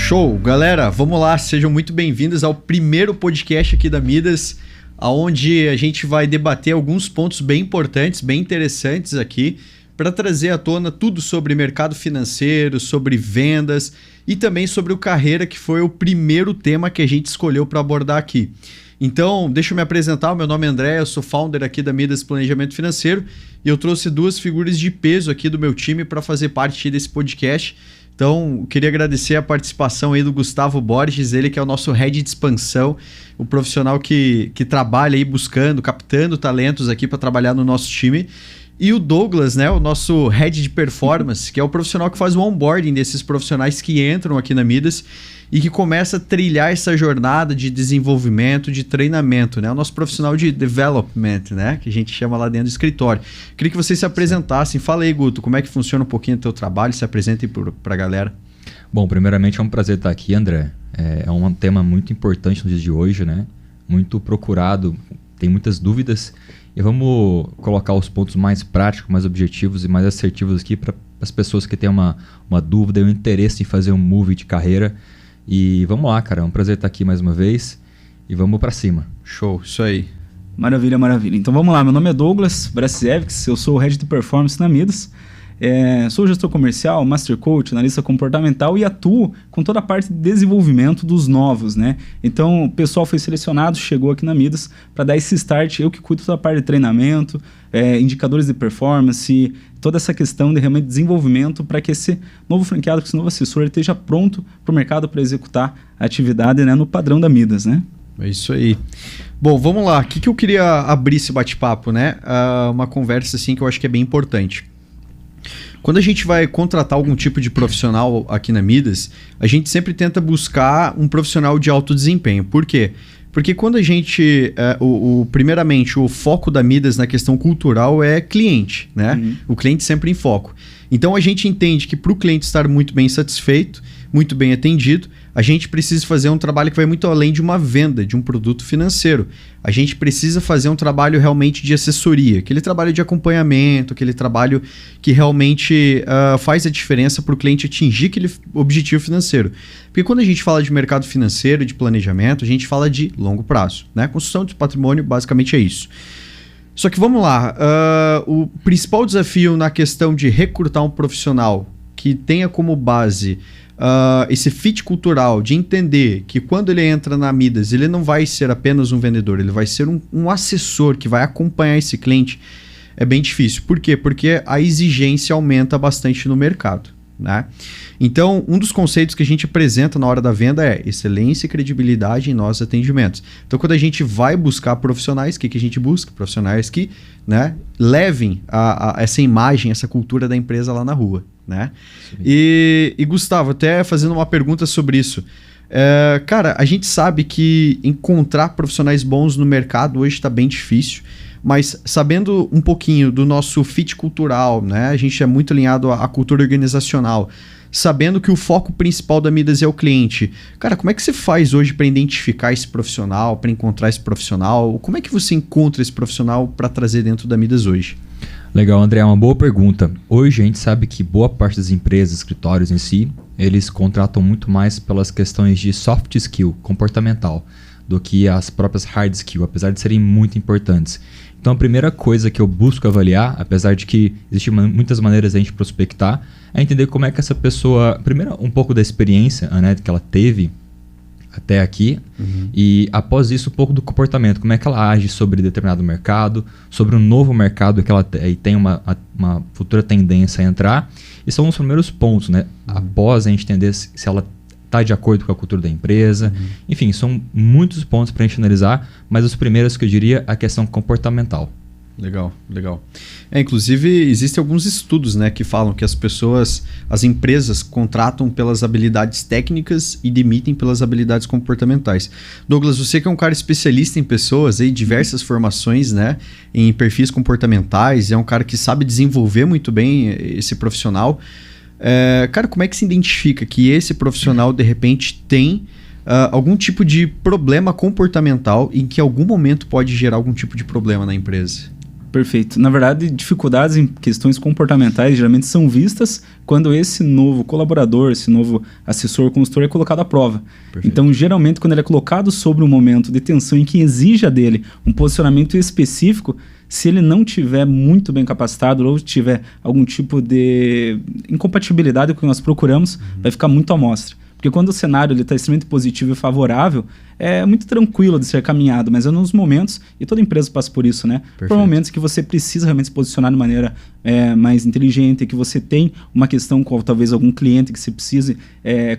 Show! Galera, vamos lá, sejam muito bem-vindos ao primeiro podcast aqui da Midas, onde a gente vai debater alguns pontos bem importantes, bem interessantes aqui, para trazer à tona tudo sobre mercado financeiro, sobre vendas e também sobre o carreira, que foi o primeiro tema que a gente escolheu para abordar aqui. Então, deixa eu me apresentar, o meu nome é André, eu sou founder aqui da Midas Planejamento Financeiro e eu trouxe duas figuras de peso aqui do meu time para fazer parte desse podcast. Então, eu queria agradecer a participação aí do Gustavo Borges, ele que é o nosso head de expansão, o profissional que trabalha aí buscando, captando talentos aqui para trabalhar no nosso time. E o Douglas, né, o nosso head de performance, que é o profissional que faz o onboarding desses profissionais que entram aqui na Midas e que começa a trilhar essa jornada de desenvolvimento, de treinamento, né? O nosso profissional de development, né? Que a gente chama lá dentro do escritório. Queria que vocês se apresentassem. Fala aí, Guto, como é que funciona um pouquinho o teu trabalho? Se apresentem para a galera. Bom, primeiramente é um prazer estar aqui, André. É um tema muito importante nos dias de hoje, né? Muito procurado, tem muitas dúvidas. E vamos colocar os pontos mais práticos, mais objetivos e mais assertivos aqui para as pessoas que têm uma dúvida e um interesse em fazer um move de carreira. E vamos lá, cara. É um prazer estar aqui mais uma vez. E vamos para cima. Show, isso aí. Maravilha, maravilha. Então vamos lá. Meu nome é Douglas Brasiewicz, eu sou o Head de Performance na Midas. Sou gestor comercial, Master Coach, analista comportamental e atuo com toda a parte de desenvolvimento dos novos, né? Então o pessoal foi selecionado, chegou aqui na Midas para dar esse start. Eu que cuido toda a parte de treinamento, indicadores de performance, toda essa questão de realmente desenvolvimento para que esse novo franqueado, esse novo assessor ele esteja pronto para o mercado para executar a atividade, né, no padrão da Midas, né? É isso aí. Bom, vamos lá. O que eu queria abrir esse bate-papo, né? Uma conversa assim que eu acho que é bem importante. Quando a gente vai contratar algum tipo de profissional aqui na Midas, a gente sempre tenta buscar um profissional de alto desempenho. Por quê? Porque quando a gente, primeiramente, o foco da Midas na questão cultural é cliente, né? Uhum. O cliente sempre em foco. Então a gente entende que para o cliente estar muito bem satisfeito, muito bem atendido, a gente precisa fazer um trabalho que vai muito além de uma venda, de um produto financeiro. A gente precisa fazer um trabalho realmente de assessoria, aquele trabalho de acompanhamento, aquele trabalho que realmente faz a diferença para o cliente atingir aquele objetivo financeiro. Porque quando a gente fala de mercado financeiro, de planejamento, a gente fala de longo prazo, né? Construção de patrimônio basicamente é isso. Só que vamos lá, o principal desafio na questão de recrutar um profissional que tenha como base esse fit cultural, de entender que quando ele entra na Midas, ele não vai ser apenas um vendedor, ele vai ser um assessor que vai acompanhar esse cliente, é bem difícil. Por quê? Porque a exigência aumenta bastante no mercado, né? Então, um dos conceitos que a gente apresenta na hora da venda é excelência e credibilidade em nossos atendimentos. Então, quando a gente vai buscar profissionais, o que a gente busca? Profissionais que, né, levem essa imagem, essa cultura da empresa lá na rua, né? E Gustavo, até fazendo uma pergunta sobre isso. Cara, a gente sabe que encontrar profissionais bons no mercado hoje está bem difícil, mas sabendo um pouquinho do nosso fit cultural, né? A gente é muito alinhado à cultura organizacional, sabendo que o foco principal da Midas é o cliente. Cara, como é que você faz hoje para identificar esse profissional, para encontrar esse profissional? Como é que você encontra esse profissional para trazer dentro da Midas hoje? Legal, André, é uma boa pergunta. Hoje a gente sabe que boa parte das empresas, escritórios em si, eles contratam muito mais pelas questões de soft skill, comportamental, do que as próprias hard skill, apesar de serem muito importantes. Então a primeira coisa que eu busco avaliar, apesar de que existem muitas maneiras de a gente prospectar, é entender como é que essa pessoa, primeiro um pouco da experiência, né, que ela teve até aqui, e após isso um pouco do comportamento, como é que ela age sobre determinado mercado, sobre um novo mercado que ela tem uma futura tendência a entrar. E são os primeiros pontos, né? Após a gente entender se ela está de acordo com a cultura da empresa. Enfim, são muitos pontos para a gente analisar, mas os primeiros que eu diria é a questão comportamental. Legal, legal. Inclusive, existem alguns estudos, né, que falam que as empresas contratam pelas habilidades técnicas e demitem pelas habilidades comportamentais. Douglas, você que é um cara especialista em pessoas, aí, diversas formações, né, em perfis comportamentais, é um cara que sabe desenvolver muito bem esse profissional. Cara, como é que se identifica que esse profissional, de repente, tem algum tipo de problema comportamental em que em algum momento pode gerar algum tipo de problema na empresa? Perfeito. Na verdade, dificuldades em questões comportamentais geralmente são vistas quando esse novo colaborador, esse novo assessor, consultor é colocado à prova. Perfeito. Então, geralmente, quando ele é colocado sobre um momento de tensão em que exija dele um posicionamento específico, se ele não tiver muito bem capacitado ou tiver algum tipo de incompatibilidade com o que nós procuramos, vai ficar muito à mostra. Porque quando o cenário está extremamente positivo e favorável, é muito tranquilo de ser caminhado, mas é nos momentos, e toda empresa passa por isso, né? Perfeito. Por momentos que você precisa realmente se posicionar de maneira mais inteligente, que você tem uma questão com talvez algum cliente que você precise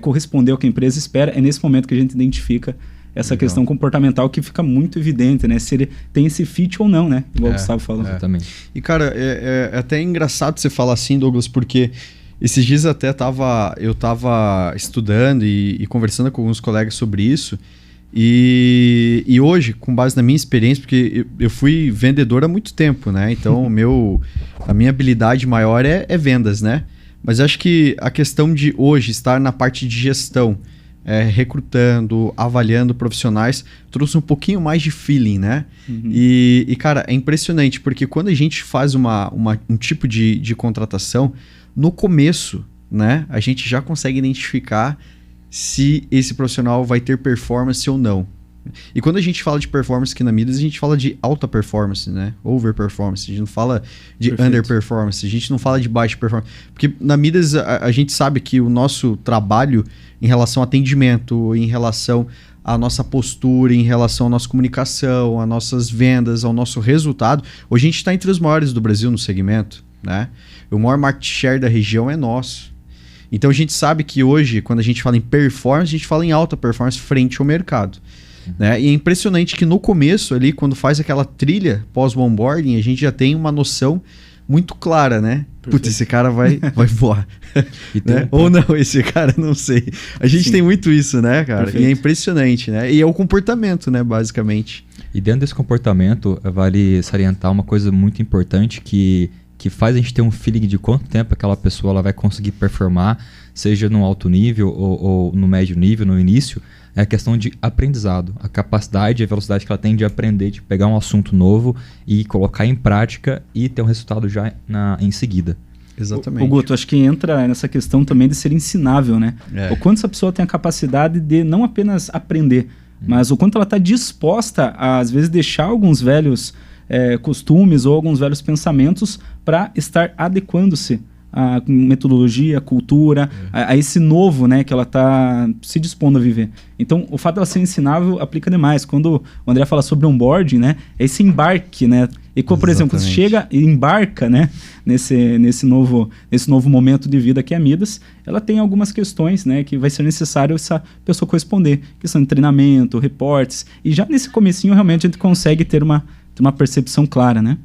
corresponder ao que a empresa espera, é nesse momento que a gente identifica essa Legal. questão comportamental que fica muito evidente, né? Se ele tem esse fit ou não, né? Igual o Gustavo falou. Exatamente. E, cara, é até engraçado você falar assim, Douglas, porque esses dias até eu tava estudando e conversando com alguns colegas sobre isso. E hoje, com base na minha experiência, porque eu fui vendedor há muito tempo, né? Então, a minha habilidade maior é vendas, né? Mas acho que a questão de hoje estar na parte de gestão, recrutando, avaliando profissionais, trouxe um pouquinho mais de feeling, né? Uhum. E, cara, é impressionante, porque quando a gente faz um tipo de contratação, no começo, né, a gente já consegue identificar se esse profissional vai ter performance ou não. E quando a gente fala de performance aqui na Midas, a gente fala de alta performance, né? Over performance. A gente não fala de under performance. A gente não fala de baixa performance. Porque na Midas a gente sabe que o nosso trabalho em relação ao atendimento, em relação à nossa postura, em relação à nossa comunicação, às nossas vendas, ao nosso resultado, hoje a gente está entre os maiores do Brasil no segmento, né? O maior market share da região é nosso. Então a gente sabe que hoje, quando a gente fala em performance, a gente fala em alta performance frente ao mercado. Né? E é impressionante que no começo ali, quando faz aquela trilha pós-onboarding, a gente já tem uma noção muito clara, né? Putz, esse cara vai voar. Né? Ou não, esse cara não sei. A gente tem muito isso, né, cara? Perfeito. E é impressionante, né? E é o comportamento, né, basicamente. E dentro desse comportamento, vale salientar uma coisa muito importante que faz a gente ter um feeling de quanto tempo aquela pessoa ela vai conseguir performar, seja no alto nível ou no médio nível, no início, é a questão de aprendizado. A capacidade e a velocidade que ela tem de aprender, de pegar um assunto novo e colocar em prática e ter um resultado já em seguida. Exatamente. O Guto, acho que entra nessa questão também de ser ensinável, né? O quanto essa pessoa tem a capacidade de não apenas aprender, mas o quanto ela está disposta a, às vezes, deixar alguns velhos costumes ou alguns velhos pensamentos para estar adequando-se à metodologia, à cultura, a esse novo, né, que ela está se dispondo a viver. Então, o fato dela ser ensinável aplica demais. Quando o André fala sobre onboarding, né, é esse embarque, né? E quando, por exemplo, você chega e embarca, né, nesse novo momento de vida que é a Midas, ela tem algumas questões, né, que vai ser necessário essa pessoa corresponder. Questão de treinamento, reportes. E já nesse comecinho, realmente, a gente consegue ter uma percepção clara, né?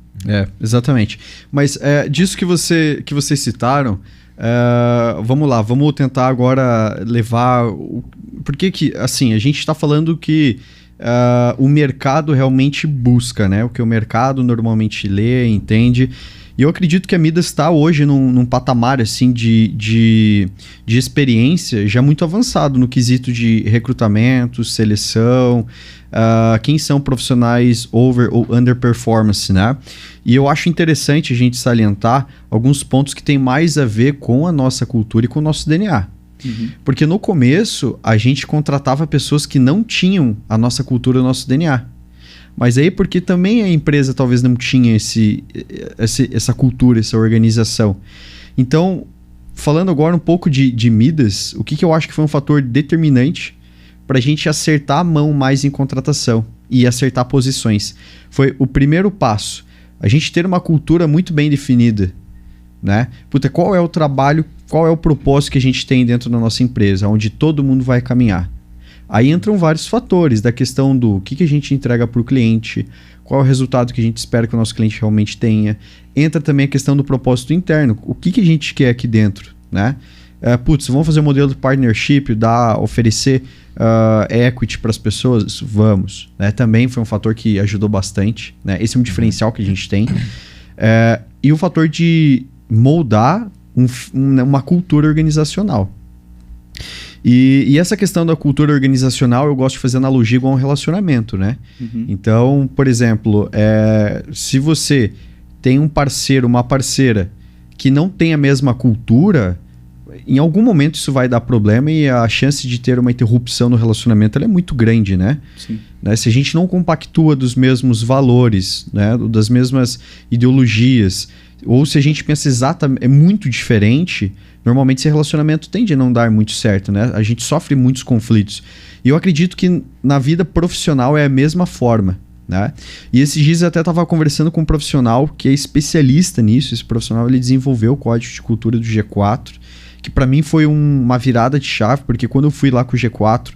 Exatamente. Mas disso que vocês citaram, vamos lá, vamos tentar agora levar... Porque que, assim, a gente está falando que o mercado realmente busca, né? O que o mercado normalmente lê, entende. E eu acredito que a Midas está hoje num patamar assim, de experiência já muito avançado no quesito de recrutamento, seleção, quem são profissionais over ou under performance, né? E eu acho interessante a gente salientar alguns pontos que tem mais a ver com a nossa cultura e com o nosso DNA. Porque no começo a gente contratava pessoas que não tinham a nossa cultura, o nosso DNA. Mas aí porque também a empresa talvez não tinha essa cultura, essa organização. Então, falando agora um pouco de Midas, o que eu acho que foi um fator determinante para a gente acertar a mão mais em contratação e acertar posições. Foi o primeiro passo. A gente ter uma cultura muito bem definida, né? Puta, qual é o trabalho, qual é o propósito que a gente tem dentro da nossa empresa, onde todo mundo vai caminhar. Aí entram vários fatores da questão do que a gente entrega para o cliente, qual é o resultado que a gente espera que o nosso cliente realmente tenha. Entra também a questão do propósito interno, o que a gente quer aqui dentro, né? Vamos fazer um modelo de partnership, oferecer equity para as pessoas? Vamos. Né? Também foi um fator que ajudou bastante, né? Esse é um diferencial que a gente tem. E o fator de moldar uma cultura organizacional. E essa questão da cultura organizacional, eu gosto de fazer analogia igual a um relacionamento, né? Então, por exemplo, se você tem um parceiro, uma parceira que não tem a mesma cultura, em algum momento isso vai dar problema e a chance de ter uma interrupção no relacionamento ela é muito grande, né? Sim. Né? Se a gente não compactua dos mesmos valores, né? Das mesmas ideologias, ou se a gente pensa exatamente, é muito diferente, normalmente esse relacionamento tende a não dar muito certo, né? A gente sofre muitos conflitos. E eu acredito que na vida profissional é a mesma forma, né? E esses dias eu até estava conversando com um profissional que é especialista nisso. Esse profissional ele desenvolveu o Código de Cultura do G4, que para mim foi uma virada de chave, porque quando eu fui lá com o G4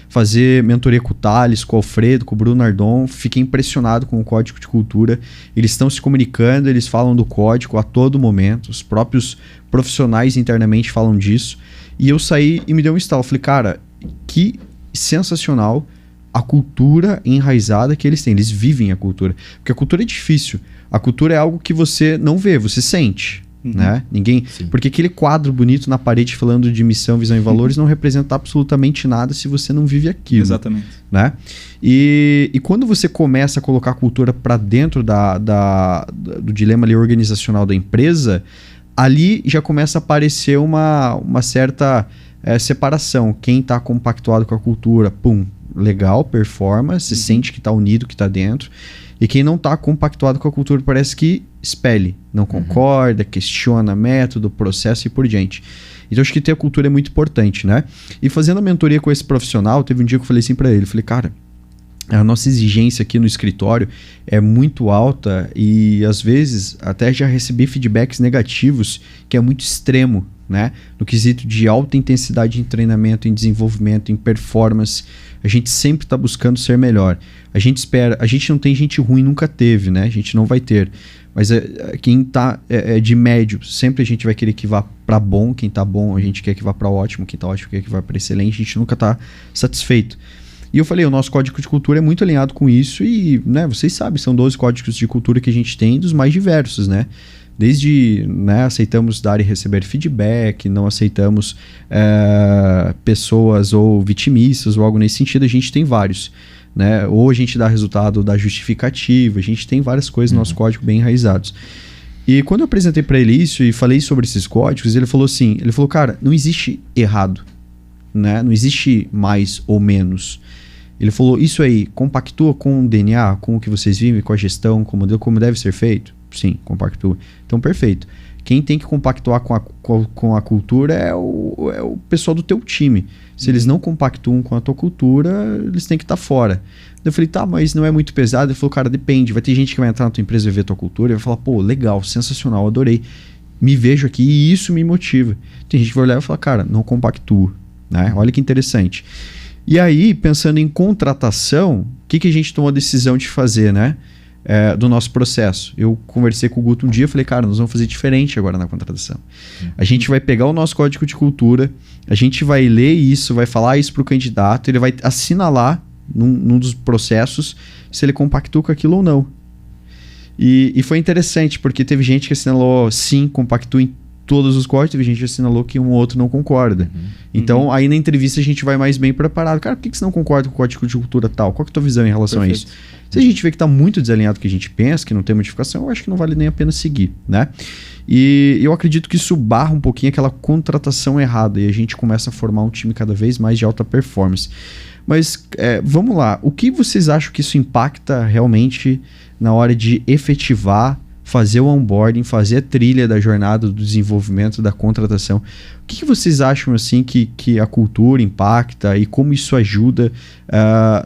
fazer mentoria com o Thales, com o Alfredo, com o Bruno Ardon, fiquei impressionado com o Código de Cultura. Eles estão se comunicando, eles falam do código a todo momento, os próprios profissionais internamente falam disso. E eu saí e me deu um estalo. Falei, cara, que sensacional a cultura enraizada que eles têm. Eles vivem a cultura. Porque a cultura é difícil. A cultura é algo que você não vê, você sente. Né? Ninguém, porque aquele quadro bonito na parede falando de missão, visão e valores não representa absolutamente nada se você não vive aquilo. Exatamente. Né? E quando você começa a colocar a cultura para dentro do dilema ali organizacional da empresa, ali já começa a aparecer uma certa separação. Quem está compactuado com a cultura, pum, legal, performance, sente que está unido, que está dentro. E quem não está compactuado com a cultura parece que espelhe, não concorda, questiona método, processo e por diante. Então acho que ter a cultura é muito importante, né? E fazendo a mentoria com esse profissional, teve um dia que eu falei assim para ele, falei, cara, a nossa exigência aqui no escritório é muito alta e às vezes até já recebi feedbacks negativos que é muito extremo, né? No quesito de alta intensidade em treinamento, em desenvolvimento, em performance. A gente sempre está buscando ser melhor. A gente espera, a gente não tem gente ruim, nunca teve, né? A gente não vai ter. Mas quem está de médio, sempre a gente vai querer que vá para bom. Quem está bom, a gente quer que vá para ótimo. Quem está ótimo, quer que vá para excelente. A gente nunca está satisfeito. E eu falei, o nosso código de cultura é muito alinhado com isso e, né, vocês sabem, são 12 códigos de cultura que a gente tem, dos mais diversos, né? Desde, né, aceitamos dar e receber feedback, não aceitamos pessoas ou vitimistas ou algo nesse sentido, a gente tem vários. Né? Ou a gente dá resultado da justificativa, a gente tem várias coisas no nosso código bem enraizados. E quando eu apresentei para ele isso e falei sobre esses códigos, ele falou assim, cara, não existe errado, né? Não existe mais ou menos. Ele falou, isso aí compactua com o DNA, com o que vocês vivem, com a gestão, com o modelo, como deve ser feito? Sim, compactua. Então, perfeito. Quem tem que compactuar com a cultura é o pessoal do teu time. Se eles não compactuam com a tua cultura, eles têm que estar fora. Eu falei, tá, mas não é muito pesado? Ele falou, cara, depende. Vai ter gente que vai entrar na tua empresa e ver a tua cultura e vai falar, pô, legal, sensacional, adorei. Me vejo aqui e isso me motiva. Tem gente que vai olhar e falar, cara, não compactua. Né? Olha que interessante. E aí, pensando em contratação, o que a gente tomou a decisão de fazer, né? Do nosso processo. Eu conversei com o Guto um dia e falei, cara, nós vamos fazer diferente agora na contratação. A gente vai pegar o nosso código de cultura, a gente vai ler isso, vai falar isso para o candidato, ele vai assinalar num dos processos se ele compactua com aquilo ou não. E foi interessante, porque teve gente que assinalou sim, compactua em todos os códigos, teve gente que assinalou que um ou outro não concorda. Então, aí na entrevista a gente vai mais bem preparado. Cara, por que você não concorda com o código de cultura tal? Qual que é a tua visão em relação a isso? Se a gente vê que está muito desalinhado do que a gente pensa, que não tem modificação, eu acho que não vale nem a pena seguir, né? E eu acredito que isso barra um pouquinho aquela contratação errada e a gente começa a formar um time cada vez mais de alta performance. Mas vamos lá, o que vocês acham que isso impacta realmente na hora de efetivar, fazer o onboarding, fazer a trilha da jornada do desenvolvimento, da contratação? O que vocês acham assim que a cultura impacta e como isso ajuda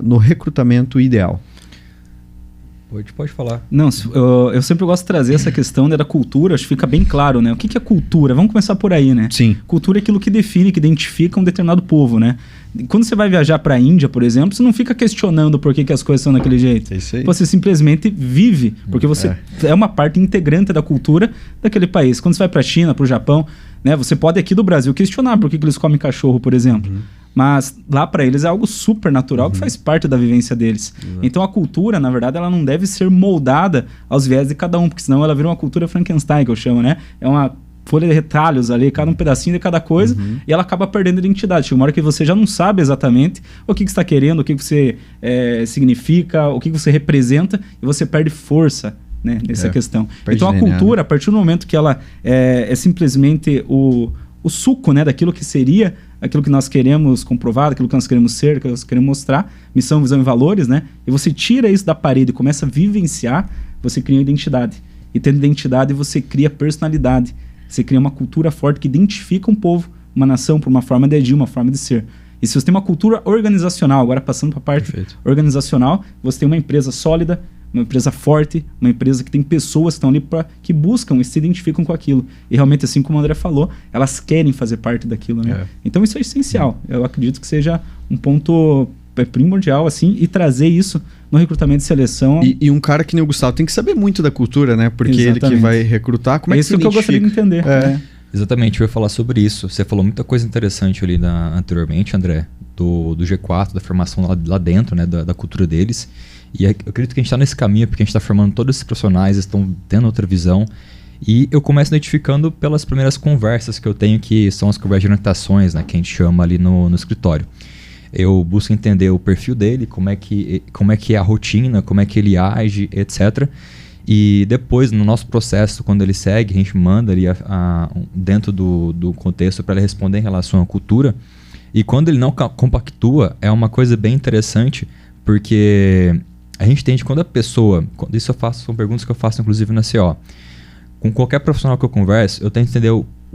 no recrutamento ideal? Pode falar. Não, eu sempre gosto de trazer essa questão, né, da cultura, acho que fica bem claro, né? O que é cultura? Vamos começar por aí, né? Sim. Cultura é aquilo que define, que identifica um determinado povo, né? Quando você vai viajar para a Índia, por exemplo, você não fica questionando por que as coisas são daquele jeito. É isso aí. Você simplesmente vive, porque você é uma parte integrante da cultura daquele país. Quando você vai para a China, para o Japão, né, você pode aqui do Brasil questionar por que eles comem cachorro, por exemplo. Mas lá para eles é algo super natural que faz parte da vivência deles. Então a cultura, na verdade, ela não deve ser moldada aos viés de cada um, porque senão ela vira uma cultura Frankenstein, que eu chamo, né? É uma folha de retalhos ali, cada um pedacinho de cada coisa, e ela acaba perdendo identidade. Chega uma hora que você já não sabe exatamente o que você está querendo, o que você significa, o que você representa, e você perde força né, nessa questão. Perde Então a DNA, cultura, né? a partir do momento que ela é simplesmente o suco, né, daquilo que seria, aquilo que nós queremos comprovar, aquilo que nós queremos ser, aquilo que nós queremos mostrar, missão, visão e valores, né? E você tira isso da parede e começa a vivenciar, você cria uma identidade. E tendo identidade, você cria personalidade. Você cria uma cultura forte que identifica um povo, uma nação, por uma forma de agir, uma forma de ser. E se você tem uma cultura organizacional, agora passando para a parte organizacional, você tem uma empresa sólida, uma empresa forte, uma empresa que tem pessoas que estão ali que buscam e se identificam com aquilo. E realmente, assim como o André falou, elas querem fazer parte daquilo, né? Então isso é essencial. Eu acredito que seja um ponto primordial, assim, e trazer isso no recrutamento de seleção. E um cara que nem o Gustavo tem que saber muito da cultura, né? Porque ele que vai recrutar, como é que isso que eu gostaria de entender. Exatamente, eu ia falar sobre isso. Você falou muita coisa interessante ali anteriormente, André, do G4, da formação lá dentro, né, da cultura deles. E eu acredito que a gente está nesse caminho, porque a gente está formando todos esses profissionais, estão tendo outra visão. E eu começo identificando pelas primeiras conversas que eu tenho, que são as conversas de orientações, né, que a gente chama ali no escritório. Eu busco entender o perfil dele, como é que é a rotina, como é que ele age, etc. E depois, no nosso processo, quando ele segue, a gente manda ali dentro do contexto para ele responder em relação à cultura. E quando ele não compactua, é uma coisa bem interessante, porque a gente entende quando a pessoa... são perguntas que eu faço, inclusive, na CO. Com qualquer profissional que eu converso, eu tento entender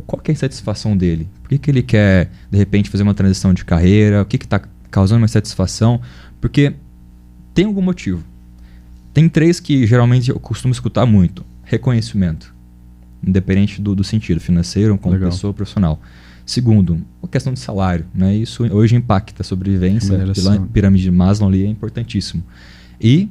qual que é a insatisfação dele. Por que ele quer, de repente, fazer uma transição de carreira? O que está causando uma insatisfação? Porque tem algum motivo. Tem 3 que geralmente eu costumo escutar muito. Reconhecimento. Independente do sentido, financeiro, como pessoa profissional. Segundo, a questão de salário. Né? Isso hoje impacta a sobrevivência. A pirâmide de Maslow ali é importantíssimo. E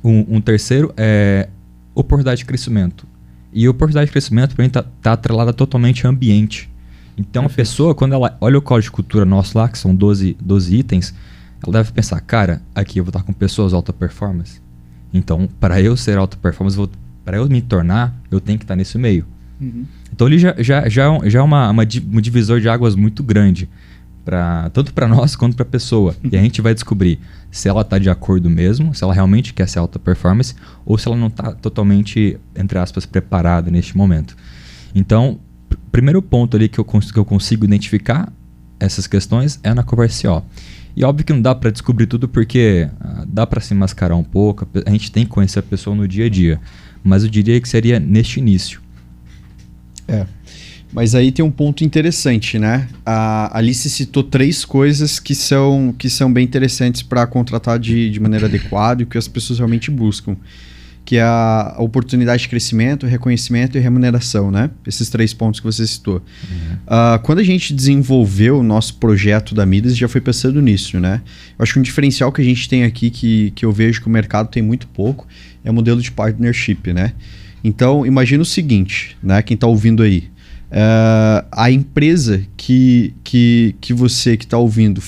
um terceiro é oportunidade de crescimento. E a oportunidade de crescimento, para mim, está atrelada totalmente ao ambiente. Então, a pessoa, quando ela olha o código de cultura nosso lá, que são 12 itens, ela deve pensar, cara, aqui eu vou estar com pessoas alta performance. Então, para eu ser alta performance, para eu me tornar, eu tenho que estar nesse meio. Então, ele já é um divisor de águas muito grande, tanto para nós quanto para a pessoa. E a gente vai descobrir se ela está de acordo mesmo, se ela realmente quer ser alta performance, ou se ela não está totalmente, entre aspas, preparada neste momento. Então, primeiro ponto ali que eu consigo identificar essas questões é na conversa CO. E óbvio que não dá para descobrir tudo, porque dá para se mascarar um pouco, a gente tem que conhecer a pessoa no dia a dia. Mas eu diria que seria neste início. Mas aí tem um ponto interessante, né? A Alice citou 3 coisas que são bem interessantes para contratar de maneira adequada e que as pessoas realmente buscam. Que é a oportunidade de crescimento, reconhecimento e remuneração, né? Esses 3 pontos que você citou. Quando a gente desenvolveu o nosso projeto da Midas, já foi pensando nisso, né? Eu acho que um diferencial que a gente tem aqui, que eu vejo que o mercado tem muito pouco, é o modelo de partnership, né? Então, imagina o seguinte, né? Quem está ouvindo aí. A empresa que você que está ouvindo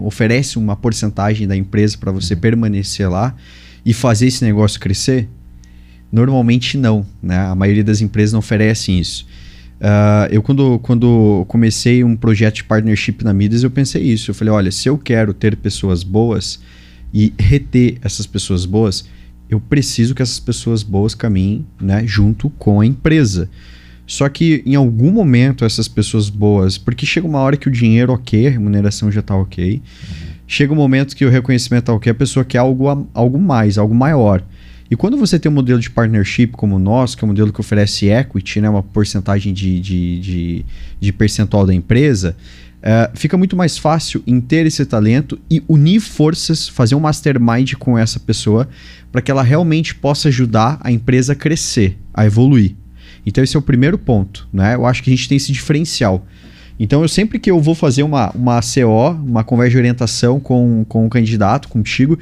oferece uma porcentagem da empresa para você permanecer lá e fazer esse negócio crescer? Normalmente não, né? A maioria das empresas não oferecem isso. Eu quando comecei um projeto de partnership na Midas, eu pensei isso. Eu falei, olha, se eu quero ter pessoas boas e reter essas pessoas boas, eu preciso que essas pessoas boas caminhem, né, junto com a empresa. Só que em algum momento essas pessoas boas, porque chega uma hora que o dinheiro ok, a remuneração já está ok, chega um momento que o reconhecimento está ok, a pessoa quer algo mais, algo maior. E quando você tem um modelo de partnership como o nosso, que é um modelo que oferece equity, né, uma porcentagem de percentual da empresa, fica muito mais fácil em ter esse talento e unir forças, fazer um mastermind com essa pessoa para que ela realmente possa ajudar a empresa a crescer, a evoluir. Então esse é o primeiro ponto, né? Eu acho que a gente tem esse diferencial. Então sempre que eu vou fazer uma CO, uma conversa de orientação com um candidato, contigo,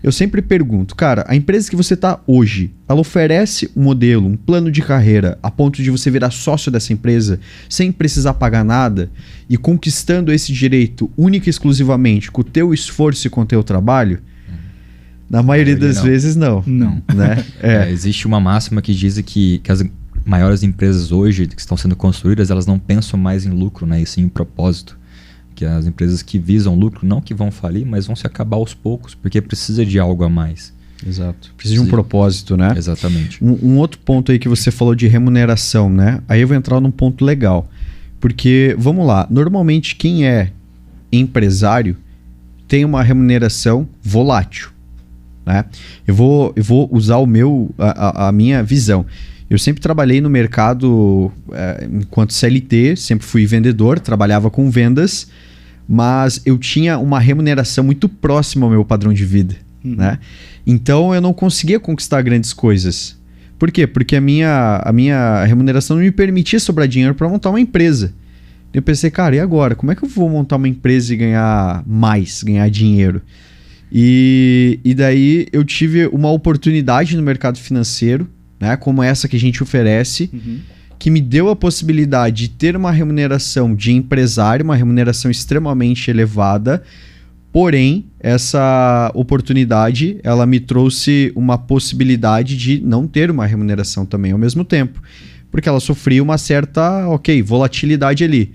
eu sempre pergunto, cara, a empresa que você está hoje, ela oferece um modelo, um plano de carreira a ponto de você virar sócio dessa empresa sem precisar pagar nada e conquistando esse direito única e exclusivamente com o teu esforço e com o teu trabalho? Na maioria das vezes não. Né? Existe uma máxima que diz que as maiores empresas hoje que estão sendo construídas, elas não pensam mais em lucro, né, e sim em propósito. Que as empresas que visam lucro, não que vão falir, mas vão se acabar aos poucos, porque precisa de algo a mais. Exato. Precisa de um propósito, né? Exatamente. Um outro ponto aí que você falou de remuneração, né? Aí eu vou entrar num ponto legal. Porque, vamos lá, normalmente quem é empresário tem uma remuneração volátil, né? Eu vou usar a minha visão. Eu sempre trabalhei no mercado enquanto CLT, sempre fui vendedor, trabalhava com vendas, mas eu tinha uma remuneração muito próxima ao meu padrão de vida, né? Então eu não conseguia conquistar grandes coisas. Por quê? Porque a minha remuneração não me permitia sobrar dinheiro para montar uma empresa. Eu pensei, cara, e agora? Como é que eu vou montar uma empresa e ganhar mais, ganhar dinheiro? E daí eu tive uma oportunidade no mercado financeiro, né, como essa que a gente oferece, que me deu a possibilidade de ter uma remuneração de empresário, uma remuneração extremamente elevada, porém, essa oportunidade, ela me trouxe uma possibilidade de não ter uma remuneração também ao mesmo tempo, porque ela sofria uma certa, volatilidade ali.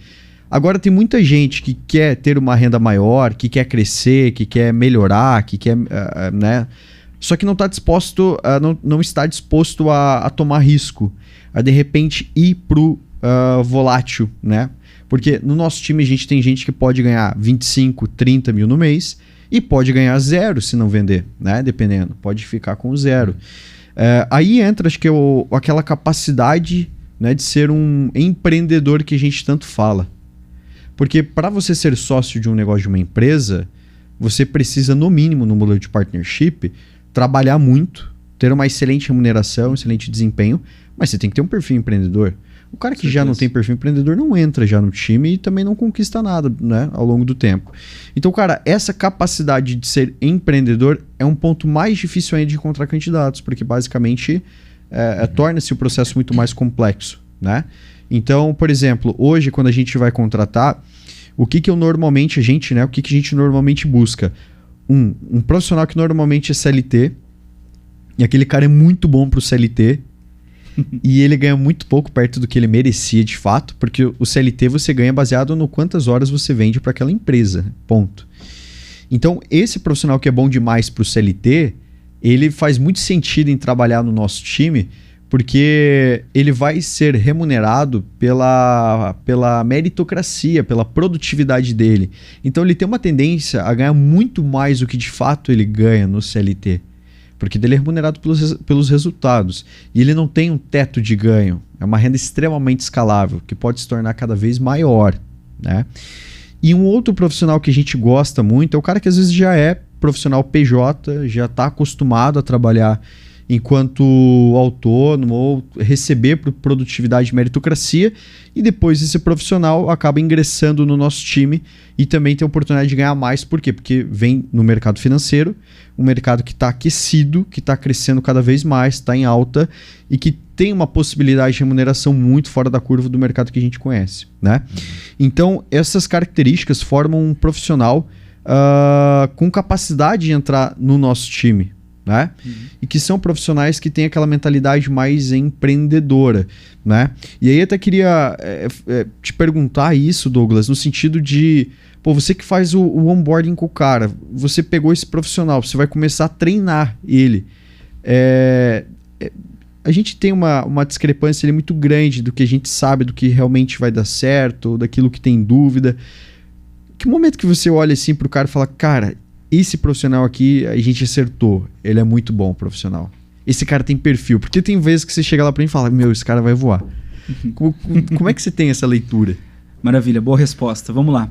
Agora tem muita gente que quer ter uma renda maior, que quer crescer, que quer melhorar, que quer, né? Só que não está disposto, não está disposto a tomar risco, a de repente ir pro volátil, né? Porque no nosso time a gente tem gente que pode ganhar 25, 30 mil no mês e pode ganhar 0 se não vender, né? Dependendo, pode ficar com 0. Aí entra, acho que aquela capacidade, né, de ser um empreendedor que a gente tanto fala. Porque para você ser sócio de um negócio de uma empresa, você precisa, no mínimo, no modelo de partnership, trabalhar muito, ter uma excelente remuneração, excelente desempenho, mas você tem que ter um perfil empreendedor. O cara que já não tem perfil empreendedor não entra já no time e também não conquista nada, né, ao longo do tempo. Então, cara, essa capacidade de ser empreendedor é um ponto mais difícil ainda de encontrar candidatos, porque basicamente torna-se o processo muito mais complexo, né? Então, por exemplo, hoje quando a gente vai contratar, o que a gente normalmente busca? Um profissional que normalmente é CLT, e aquele cara é muito bom pro CLT, e ele ganha muito pouco perto do que ele merecia de fato, porque o CLT você ganha baseado no quantas horas você vende para aquela empresa, ponto. Então, esse profissional que é bom demais pro CLT, ele faz muito sentido em trabalhar no nosso time, porque ele vai ser remunerado pela meritocracia, pela produtividade dele. Então ele tem uma tendência a ganhar muito mais do que de fato ele ganha no CLT, porque ele é remunerado pelos resultados. E ele não tem um teto de ganho, é uma renda extremamente escalável, que pode se tornar cada vez maior, né? E um outro profissional que a gente gosta muito é o cara que às vezes já é profissional PJ, já está acostumado a trabalhar enquanto autônomo ou receber por produtividade e meritocracia, e depois esse profissional acaba ingressando no nosso time e também tem a oportunidade de ganhar mais. Por quê? Porque vem no mercado financeiro, um mercado que está aquecido, que está crescendo cada vez mais, está em alta e que tem uma possibilidade de remuneração muito fora da curva do mercado que a gente conhece, né? Então, essas características formam um profissional com capacidade de entrar no nosso time, né? E que são profissionais que têm aquela mentalidade mais empreendedora, né? E aí eu até queria te perguntar isso, Douglas, no sentido de, você que faz o onboarding com o cara, você pegou esse profissional, você vai começar a treinar ele. A gente tem uma discrepância ali muito grande do que a gente sabe, do que realmente vai dar certo, daquilo que tem dúvida. Que momento que você olha assim pro cara e fala, cara, esse profissional aqui, a gente acertou. Ele é muito bom profissional. Esse cara tem perfil. Porque tem vezes que você chega lá pra mim e fala, esse cara vai voar. Como é que você tem essa leitura? Maravilha, boa resposta. Vamos lá.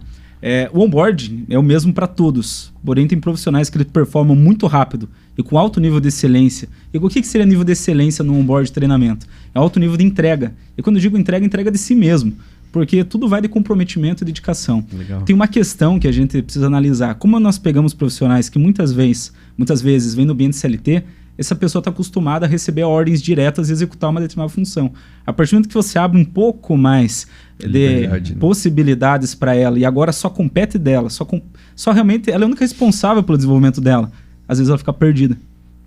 O onboarding é o mesmo para todos. Porém, tem profissionais que performam muito rápido e com alto nível de excelência. E o que seria nível de excelência no onboard de treinamento? É alto nível de entrega. E quando eu digo entrega de si mesmo. Porque tudo vai de comprometimento e dedicação. Legal. Tem uma questão que a gente precisa analisar. Como nós pegamos profissionais que muitas vezes vêm no ambiente CLT, essa pessoa está acostumada a receber ordens diretas e executar uma determinada função. A partir do momento que você abre um pouco mais de possibilidades para ela e agora só compete dela, só realmente ela é a única responsável pelo desenvolvimento dela, às vezes ela fica perdida.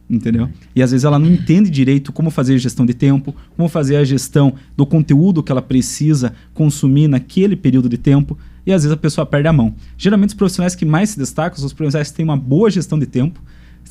Entendeu? E às vezes ela não entende direito como fazer a gestão de tempo, como fazer a gestão do conteúdo que ela precisa consumir naquele período de tempo, e às vezes a pessoa perde a mão. Geralmente os profissionais que mais se destacam são os profissionais que têm uma boa gestão de tempo,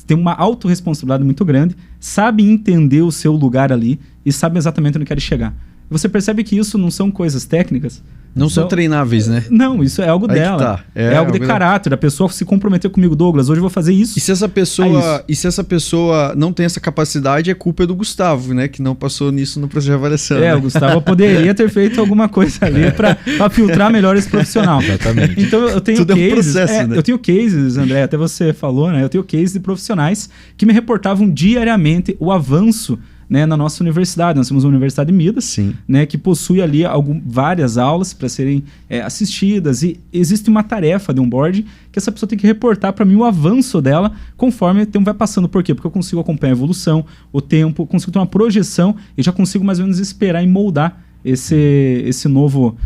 tem uma autorresponsabilidade muito grande, sabe entender o seu lugar ali e sabe exatamente onde quer chegar. Você percebe que isso não são coisas técnicas. Não são treináveis, né? Não, isso é algo Aí dela. tá. É algo de caráter. A pessoa se comprometeu comigo, Douglas, hoje eu vou fazer isso. E se essa pessoa não tem essa capacidade, é culpa do Gustavo, né? Que não passou nisso no processo de avaliação. O Gustavo poderia ter feito alguma coisa ali para filtrar melhor esse profissional. Exatamente. Então eu tenho Tudo cases, é um processo, né? Eu tenho cases, André, até você falou, né? Eu tenho cases de profissionais que me reportavam diariamente o avanço, né, na nossa universidade. Nós temos uma Universidade de Midas, Sim. né, que possui ali várias aulas para serem assistidas, e existe uma tarefa de onboarding que essa pessoa tem que reportar para mim o avanço dela conforme o tempo vai passando. Por quê? Porque eu consigo acompanhar a evolução, o tempo, consigo ter uma projeção e já consigo mais ou menos esperar e moldar esse novo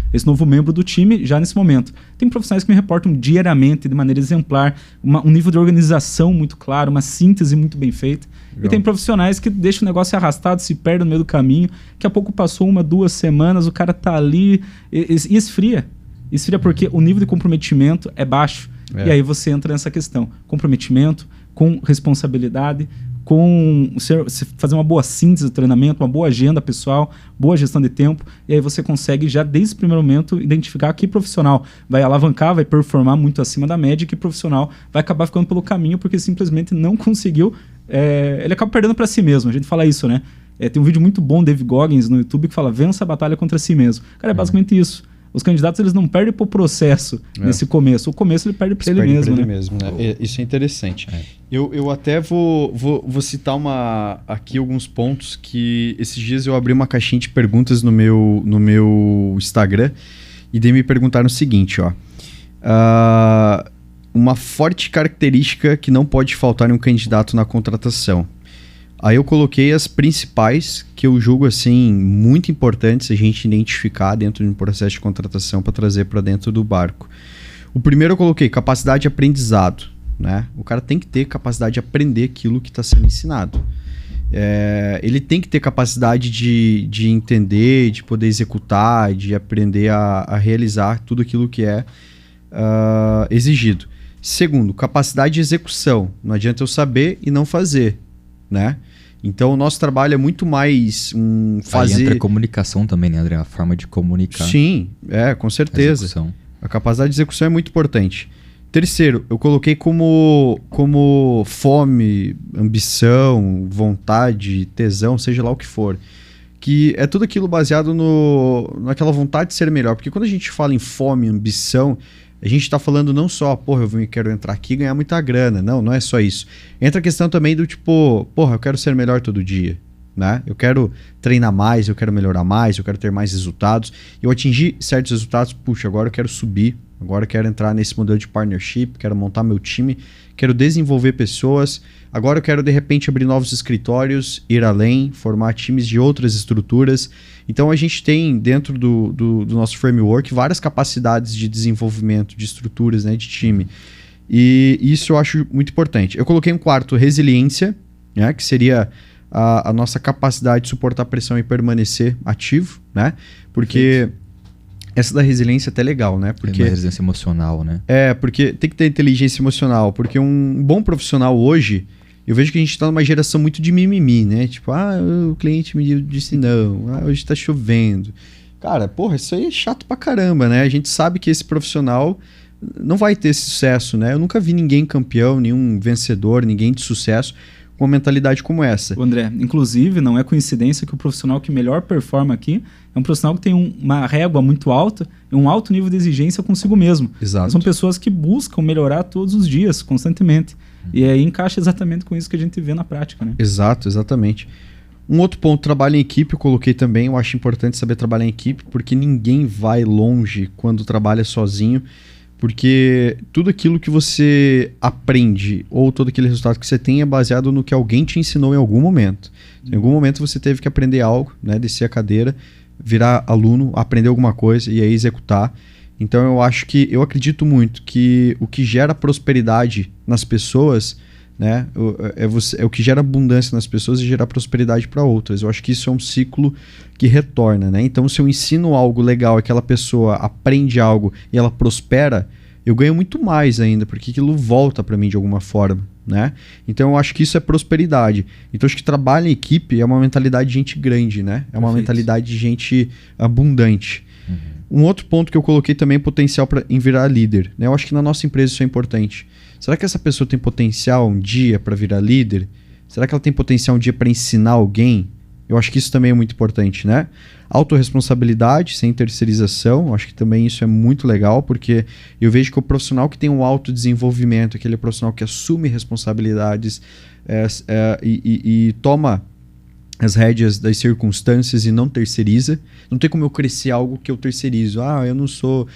membro do time já nesse momento. Tem profissionais que me reportam diariamente de maneira exemplar, um nível de organização muito claro, uma síntese muito bem feita. Legal. E tem profissionais que deixam o negócio arrastado, se perdem no meio do caminho, daqui a pouco passou 1, 2 semanas, o cara tá ali e esfria. Esfria porque o nível de comprometimento é baixo. E aí você entra nessa questão. Comprometimento com responsabilidade, com fazer uma boa síntese do treinamento, uma boa agenda pessoal, boa gestão de tempo, e aí você consegue já desde o primeiro momento identificar que profissional vai alavancar, vai performar muito acima da média, e que profissional vai acabar ficando pelo caminho porque simplesmente não conseguiu, ele acaba perdendo para si mesmo. A gente fala isso, né? Tem um vídeo muito bom, Dave Goggins, no YouTube, que fala: vença a batalha contra si mesmo. Cara, é basicamente isso. Os candidatos, eles não perdem pro processo nesse começo. O começo ele perde para ele mesmo, né? Isso é interessante. Eu até vou citar aqui alguns pontos que esses dias eu abri uma caixinha de perguntas no meu Instagram e daí me perguntaram o seguinte, ó. Uma forte característica que não pode faltar em um candidato na contratação. Aí eu coloquei as principais que eu julgo assim muito importantes a gente identificar dentro de um processo de contratação para trazer para dentro do barco. O primeiro eu coloquei capacidade de aprendizado, né? O cara tem que ter capacidade de aprender aquilo que está sendo ensinado. Ele tem que ter capacidade de entender, de poder executar, de aprender a realizar tudo aquilo que é exigido. Segundo, capacidade de execução. Não adianta eu saber e não fazer, né? Então o nosso trabalho é muito mais fazer... Aí entra a comunicação também, né, André? A forma de comunicar. Sim, com certeza. A capacidade de execução é muito importante. Terceiro, eu coloquei como fome, ambição, vontade, tesão, seja lá o que for. Que é tudo aquilo baseado naquela vontade de ser melhor. Porque quando a gente fala em fome, ambição, a gente está falando não só, eu quero entrar aqui e ganhar muita grana. Não é só isso. Entra a questão também do tipo, eu quero ser melhor todo dia, né? Eu quero treinar mais, eu quero melhorar mais, eu quero ter mais resultados. Eu atingi certos resultados, agora eu quero subir, agora eu quero entrar nesse modelo de partnership, quero montar meu time, quero desenvolver pessoas. Agora eu quero, de repente, abrir novos escritórios, ir além, formar times de outras estruturas. Então, a gente tem, dentro do nosso framework, várias capacidades de desenvolvimento de estruturas, né, de time. E isso eu acho muito importante. Eu coloquei um quarto, resiliência, né, que seria a nossa capacidade de suportar pressão e permanecer ativo, né? Porque essa da resiliência é até legal, né? Porque, resiliência emocional, né? Porque tem que ter inteligência emocional. Porque um bom profissional hoje... Eu vejo que a gente está numa geração muito de mimimi, né? Tipo, o cliente me disse não, hoje está chovendo. Cara, isso aí é chato pra caramba, né? A gente sabe que esse profissional não vai ter esse sucesso, né? Eu nunca vi ninguém campeão, nenhum vencedor, ninguém de sucesso com uma mentalidade como essa. André, inclusive, não é coincidência que o profissional que melhor performa aqui é um profissional que tem uma régua muito alta e um alto nível de exigência consigo mesmo. Exato. São pessoas que buscam melhorar todos os dias, constantemente. E aí encaixa exatamente com isso que a gente vê na prática, né? Exato, exatamente. Um outro ponto, trabalho em equipe, eu coloquei também. Eu acho importante saber trabalhar em equipe, porque ninguém vai longe quando trabalha sozinho. Porque tudo aquilo que você aprende ou todo aquele resultado que você tem é baseado no que alguém te ensinou em algum momento. Em algum momento você teve que aprender algo, né? Descer a cadeira, virar aluno, aprender alguma coisa e aí executar. Então eu acredito muito que o que gera prosperidade nas pessoas, né, é o que gera abundância nas pessoas e gerar prosperidade para outras. Eu acho que isso é um ciclo que retorna, né? Então, se eu ensino algo legal, aquela pessoa aprende algo e ela prospera, eu ganho muito mais ainda, porque aquilo volta para mim de alguma forma, né? Então eu acho que isso é prosperidade. Então acho que trabalho em equipe é uma mentalidade de gente grande, né? É uma Perfeito. mentalidade de gente abundante. Um outro ponto que eu coloquei também é potencial em virar líder, né? Eu acho que na nossa empresa isso é importante. Será que essa pessoa tem potencial um dia para virar líder? Será que ela tem potencial um dia para ensinar alguém? Eu acho que isso também é muito importante, né? Autorresponsabilidade, sem terceirização, eu acho que também isso é muito legal, porque eu vejo que o profissional que tem um autodesenvolvimento, aquele profissional que assume responsabilidades e toma as rédeas das circunstâncias e não terceiriza. Não tem como eu crescer algo que eu terceirizo. Eu não sou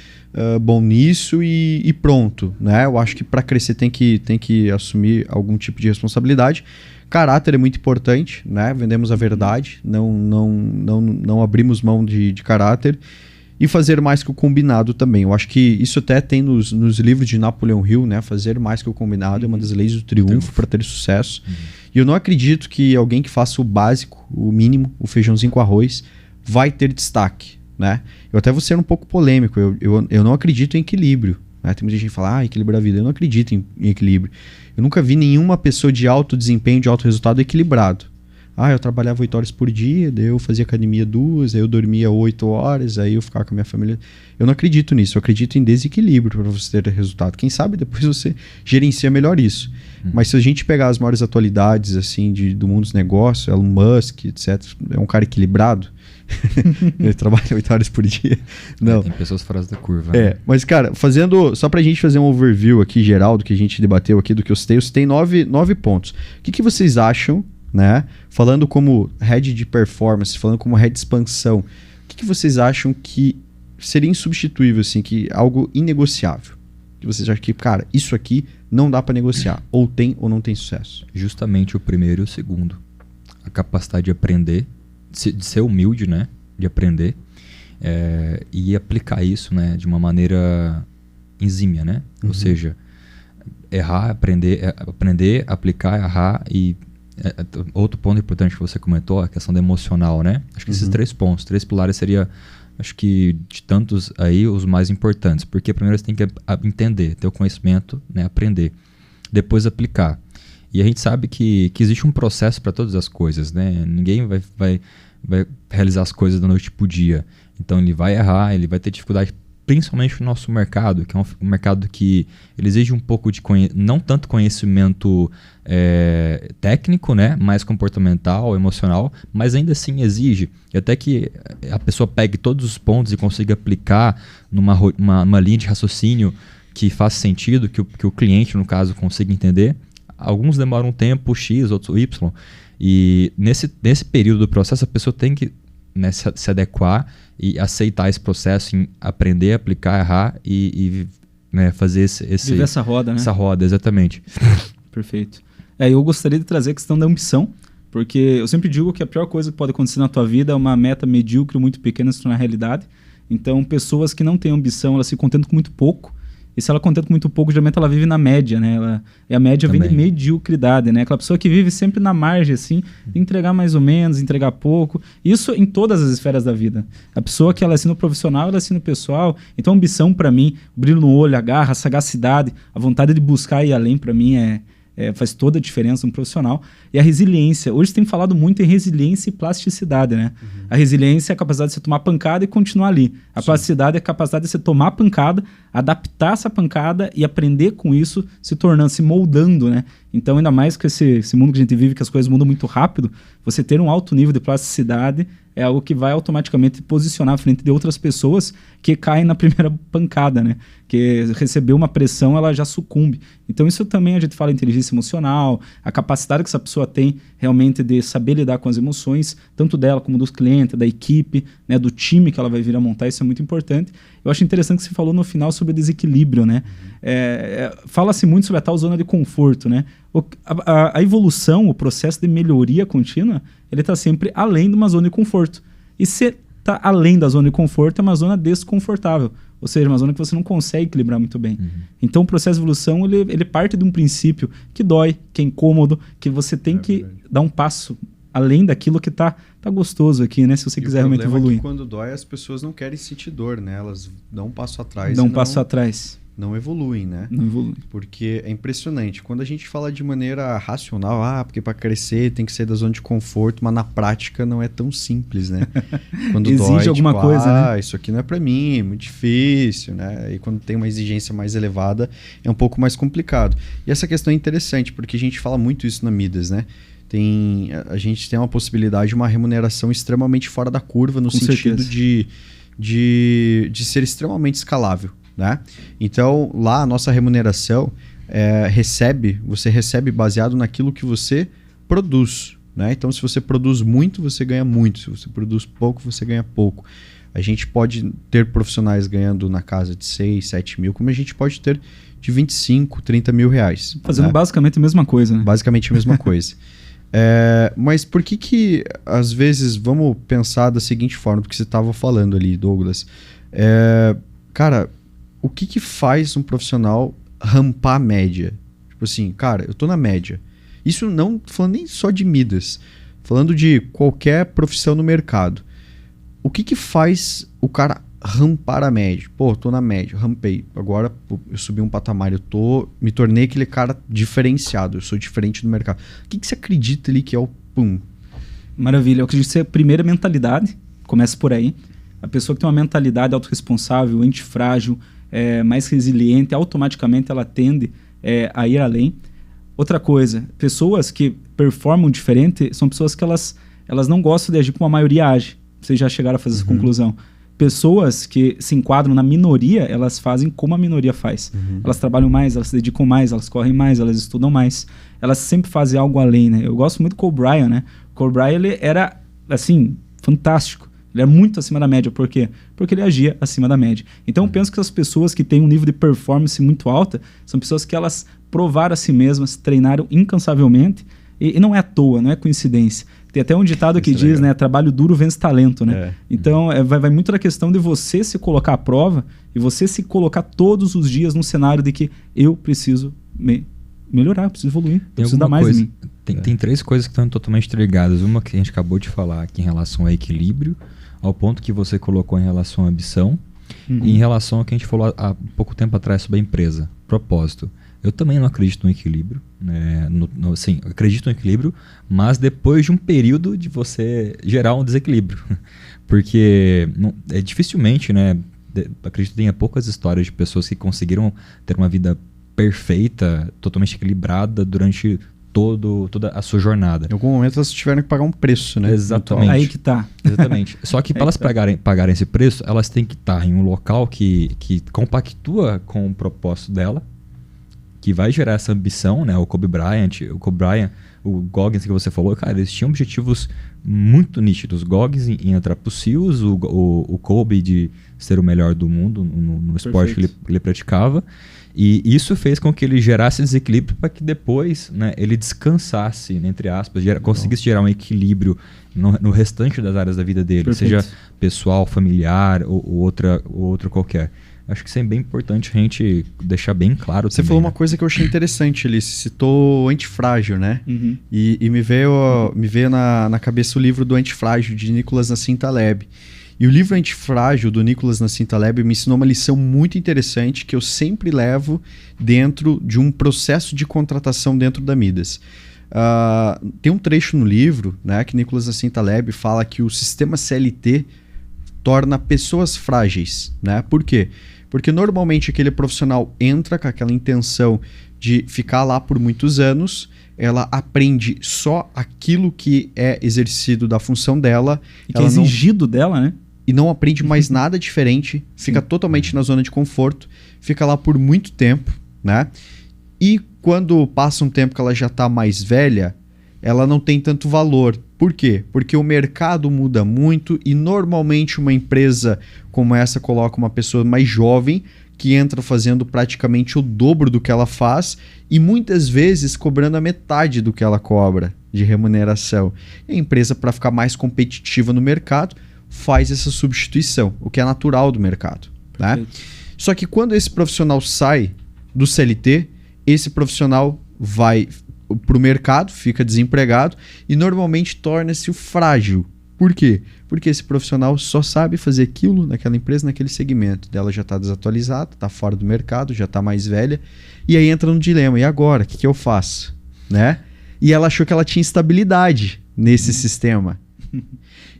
bom nisso e pronto, né? Eu acho que para crescer tem que assumir algum tipo de responsabilidade. Caráter é muito importante, né? Vendemos a verdade, não abrimos mão de caráter. E fazer mais que o combinado também. Eu acho que isso até tem nos livros de Napoleão Hill, né? Fazer mais que o combinado é uma das leis do triunfo para ter sucesso. E eu não acredito que alguém que faça o básico, o mínimo, o feijãozinho com arroz, vai ter destaque, né? Eu até vou ser um pouco polêmico. Eu não acredito em equilíbrio, né? Tem muita gente que fala, equilibrar a vida. Eu não acredito em equilíbrio. Eu nunca vi nenhuma pessoa de alto desempenho, de alto resultado equilibrado. Eu trabalhava 8 horas por dia, daí eu fazia academia 2, aí eu dormia 8 horas, aí eu ficava com a minha família. Eu não acredito nisso, eu acredito em desequilíbrio para você ter resultado. Quem sabe depois você gerencia melhor isso. Mas se a gente pegar as maiores atualidades assim, do mundo dos negócios, Elon Musk, etc., é um cara equilibrado. Ele trabalha 8 horas por dia. Não. Tem pessoas fora da curva. Né? Mas cara, só pra gente fazer um overview aqui geral do que a gente debateu aqui, do que eu citei 9 pontos. O que vocês acham, né? Falando como head de performance, falando como head de expansão, o que vocês acham que seria insubstituível, assim, que algo inegociável? Que vocês acham que, cara, isso aqui não dá para negociar, ou tem ou não tem sucesso? Justamente o primeiro e o segundo. A capacidade de aprender, de ser humilde, né? De aprender e aplicar isso, né? De uma maneira exímia, né? Ou seja, errar, aprender, aplicar, errar e outro ponto importante que você comentou, a questão do emocional, né? Acho que esses 3 pontos, 3 pilares seria, acho que de tantos aí, os mais importantes. Porque primeiro você tem que entender, ter o conhecimento, né? Aprender. Depois aplicar. E a gente sabe que existe um processo para todas as coisas, né? Ninguém vai realizar as coisas da noite pro dia. Então ele vai errar, ele vai ter dificuldade, principalmente no nosso mercado, que é um mercado que ele exige um pouco de não tanto conhecimento técnico, né, mais comportamental, emocional, mas ainda assim exige, e até que a pessoa pegue todos os pontos e consiga aplicar numa linha de raciocínio que faça sentido, que o cliente, no caso, consiga entender. Alguns demoram um tempo X, outros Y, e nesse período do processo a pessoa tem que, né, se adequar e aceitar esse processo em aprender, aplicar, errar e né, fazer viver essa roda, né? Essa roda, exatamente. Perfeito. Eu gostaria de trazer a questão da ambição, porque eu sempre digo que a pior coisa que pode acontecer na tua vida é uma meta medíocre muito pequena se tornar realidade. Então, pessoas que não têm ambição, elas se contentam com muito pouco. E se ela contenta com muito pouco, geralmente ela vive na média, né? A média Também vem de mediocridade, né? Aquela pessoa que vive sempre na margem, assim, de entregar mais ou menos, entregar pouco. Isso em todas as esferas da vida. A pessoa que ela é no profissional, ela é no pessoal. Então, a ambição, para mim, o brilho no olho, a garra, a sagacidade, a vontade de buscar e ir além, para mim, faz toda a diferença no profissional. E a resiliência. Hoje tem falado muito em resiliência e plasticidade, né? A resiliência é a capacidade de você tomar pancada e continuar ali. A plasticidade é a capacidade de você tomar pancada, adaptar essa pancada e aprender com isso, se moldando, né? Então, ainda mais que esse mundo que a gente vive, que as coisas mudam muito rápido, você ter um alto nível de plasticidade é algo que vai automaticamente posicionar à frente de outras pessoas que caem na primeira pancada, né? Que receber uma pressão, ela já sucumbe. Então, isso também a gente fala inteligência emocional, a capacidade que essa pessoa tem realmente de saber lidar com as emoções, tanto dela como dos clientes, da equipe, né, do time que ela vai vir a montar, isso é muito importante. Eu acho interessante que você falou no final sobre o desequilíbrio, né? Fala-se muito sobre a tal zona de conforto, né? A evolução, o processo de melhoria contínua, ele está sempre além de uma zona de conforto. E se está além da zona de conforto, é uma zona desconfortável. Ou seja, uma zona que você não consegue equilibrar muito bem. Então, o processo de evolução, ele parte de um princípio que dói, que é incômodo, que você tem que dar um passo além daquilo que tá gostoso aqui, né? Se você quiser realmente evoluir. É que quando dói, as pessoas não querem sentir dor, né? Elas dão um passo atrás. Dão um passo atrás. não evoluem, né? Não evolui. Porque é impressionante. Quando a gente fala de maneira racional, porque para crescer tem que ser da zona de conforto, mas na prática não é tão simples, né? Quando exige dói, alguma tipo, coisa, né? Isso aqui não é para mim, é muito difícil, né? E quando tem uma exigência mais elevada, é um pouco mais complicado. E essa questão é interessante, porque a gente fala muito isso na Midas, né? A gente tem uma possibilidade de uma remuneração extremamente fora da curva, no sentido de ser extremamente escalável, né? Então, lá a nossa remuneração você recebe baseado naquilo que você produz, né? Então, se você produz muito, você ganha muito. Se você produz pouco, você ganha pouco. A gente pode ter profissionais ganhando na casa de 6, 7 mil, como a gente pode ter de 25, 30 mil reais. Fazendo, né, basicamente a mesma coisa, né? Basicamente a mesma coisa. Mas por que às vezes, vamos pensar da seguinte forma, porque você estava falando ali, Douglas. Cara, o que faz um profissional rampar a média? Tipo assim, cara, eu tô na média. Isso não falando nem só de Midas, falando de qualquer profissão no mercado. O que faz o cara rampar a média? Pô, tô na média, rampei. Agora eu subi um patamar, me tornei aquele cara diferenciado, eu sou diferente do mercado. O que você acredita ali que é o pum? Maravilha, eu acredito que a primeira mentalidade, começa por aí. A pessoa que tem uma mentalidade autorresponsável, antifrágil, mais resiliente, automaticamente ela tende a ir além. Outra coisa, pessoas que performam diferente são pessoas que elas não gostam de agir como a maioria age. Vocês já chegaram a fazer essa conclusão. Pessoas que se enquadram na minoria, elas fazem como a minoria faz. Elas trabalham mais, elas se dedicam mais, elas correm mais, elas estudam mais. Elas sempre fazem algo além, né? Eu gosto muito do Kobe Bryant, né? O Kobe Bryant, ele era, assim, fantástico. Ele era muito acima da média. Por quê? Porque ele agia acima da média. Então, eu penso que as pessoas que têm um nível de performance muito alta são pessoas que elas provaram a si mesmas, treinaram incansavelmente. E não é à toa, não é coincidência. Tem até um ditado que diz, né? Trabalho duro vence talento, né? Então, vai muito da questão de você se colocar à prova e você se colocar todos os dias num cenário de que eu preciso melhorar, eu preciso evoluir, eu preciso dar mais de mim. Tem três coisas que estão totalmente ligadas. Uma que a gente acabou de falar aqui em relação ao equilíbrio, ao ponto que você colocou em relação à ambição, e em relação ao que a gente falou há pouco tempo atrás sobre a empresa, propósito. Eu também não acredito no equilíbrio, né? Sim, eu acredito no equilíbrio, mas depois de um período de você gerar um desequilíbrio. Porque dificilmente, né? Acredito que tenha poucas histórias de pessoas que conseguiram ter uma vida perfeita, totalmente equilibrada durante toda a sua jornada. Em algum momento elas tiveram que pagar um preço, né? Exatamente. Aí que tá. Exatamente. Só que para elas pagarem esse preço, elas têm que estar em um local que compactua com o propósito dela, que vai gerar essa ambição, né? O Kobe Bryant, o Goggins que você falou, cara, eles tinham objetivos muito nítidos. O Goggins em entrar pro SEALs, o Kobe de ser o melhor do mundo no esporte que ele praticava. E isso fez com que ele gerasse desequilíbrio para que depois, né, ele descansasse, entre aspas, conseguisse gerar um equilíbrio no restante das áreas da vida dele, seja pessoal, familiar ou outra qualquer. Acho que isso é bem importante a gente deixar bem claro. Você falou uma coisa que eu achei interessante ali. Você citou o Antifrágil, né? E me veio na cabeça o livro do Antifrágil, de Nicholas Nassim Taleb. E o livro Antifrágil, do Nicholas Nassim Taleb, me ensinou uma lição muito interessante que eu sempre levo dentro de um processo de contratação dentro da Midas. Tem um trecho no livro, né, que Nicholas Nassim Taleb fala que o sistema CLT torna pessoas frágeis, né? Por quê? Porque normalmente aquele profissional entra com aquela intenção de ficar lá por muitos anos, ela aprende só aquilo que é exercido da função dela. E que é exigido dela, né? E não aprende mais nada diferente, fica totalmente na zona de conforto, fica lá por muito tempo, né? E quando passa um tempo que ela já está mais velha, ela não tem tanto valor. Por quê? Porque o mercado muda muito e normalmente uma empresa como essa coloca uma pessoa mais jovem que entra fazendo praticamente o dobro do que ela faz e muitas vezes cobrando a metade do que ela cobra de remuneração. E a empresa, para ficar mais competitiva no mercado, faz essa substituição, o que é natural do mercado, né? Só que quando esse profissional sai do CLT, esse profissional vai para o mercado, fica desempregado e normalmente torna-se o frágil, Por quê? Porque esse profissional só sabe fazer aquilo naquela empresa, naquele segmento. Dela já está desatualizada, está fora do mercado, já está mais velha. E aí entra no dilema. E agora? O que eu faço? Né? E ela achou que ela tinha estabilidade nesse sistema.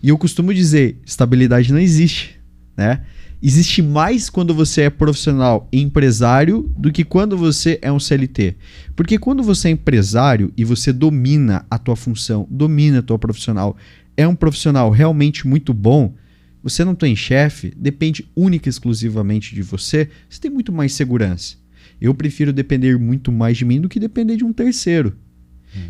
E eu costumo dizer, estabilidade não existe. Né? Existe mais quando você é profissional e empresário do que quando você é um CLT. Porque quando você é empresário e você domina a tua função, domina a tua profissional, é um profissional realmente muito bom, você não tem chefe, depende única e exclusivamente de você, você tem muito mais segurança. Eu prefiro depender muito mais de mim do que depender de um terceiro.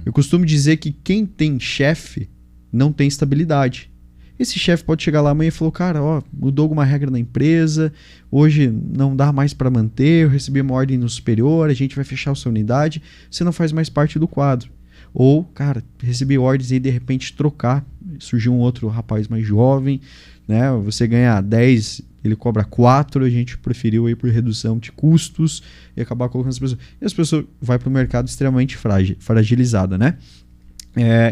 Eu costumo dizer que quem tem chefe não tem estabilidade. Esse chefe pode chegar lá amanhã e falar, cara, ó, mudou alguma regra na empresa, hoje não dá mais para manter, eu recebi uma ordem no superior, a gente vai fechar a sua unidade, você não faz mais parte do quadro. Ou, cara, recebi ordens e de repente trocar, surgiu um outro rapaz mais jovem, né? Você ganha 10, ele cobra 4, a gente preferiu ir por redução de custos e acabar colocando as pessoas. E as pessoas vão para o mercado extremamente fragilizada, né?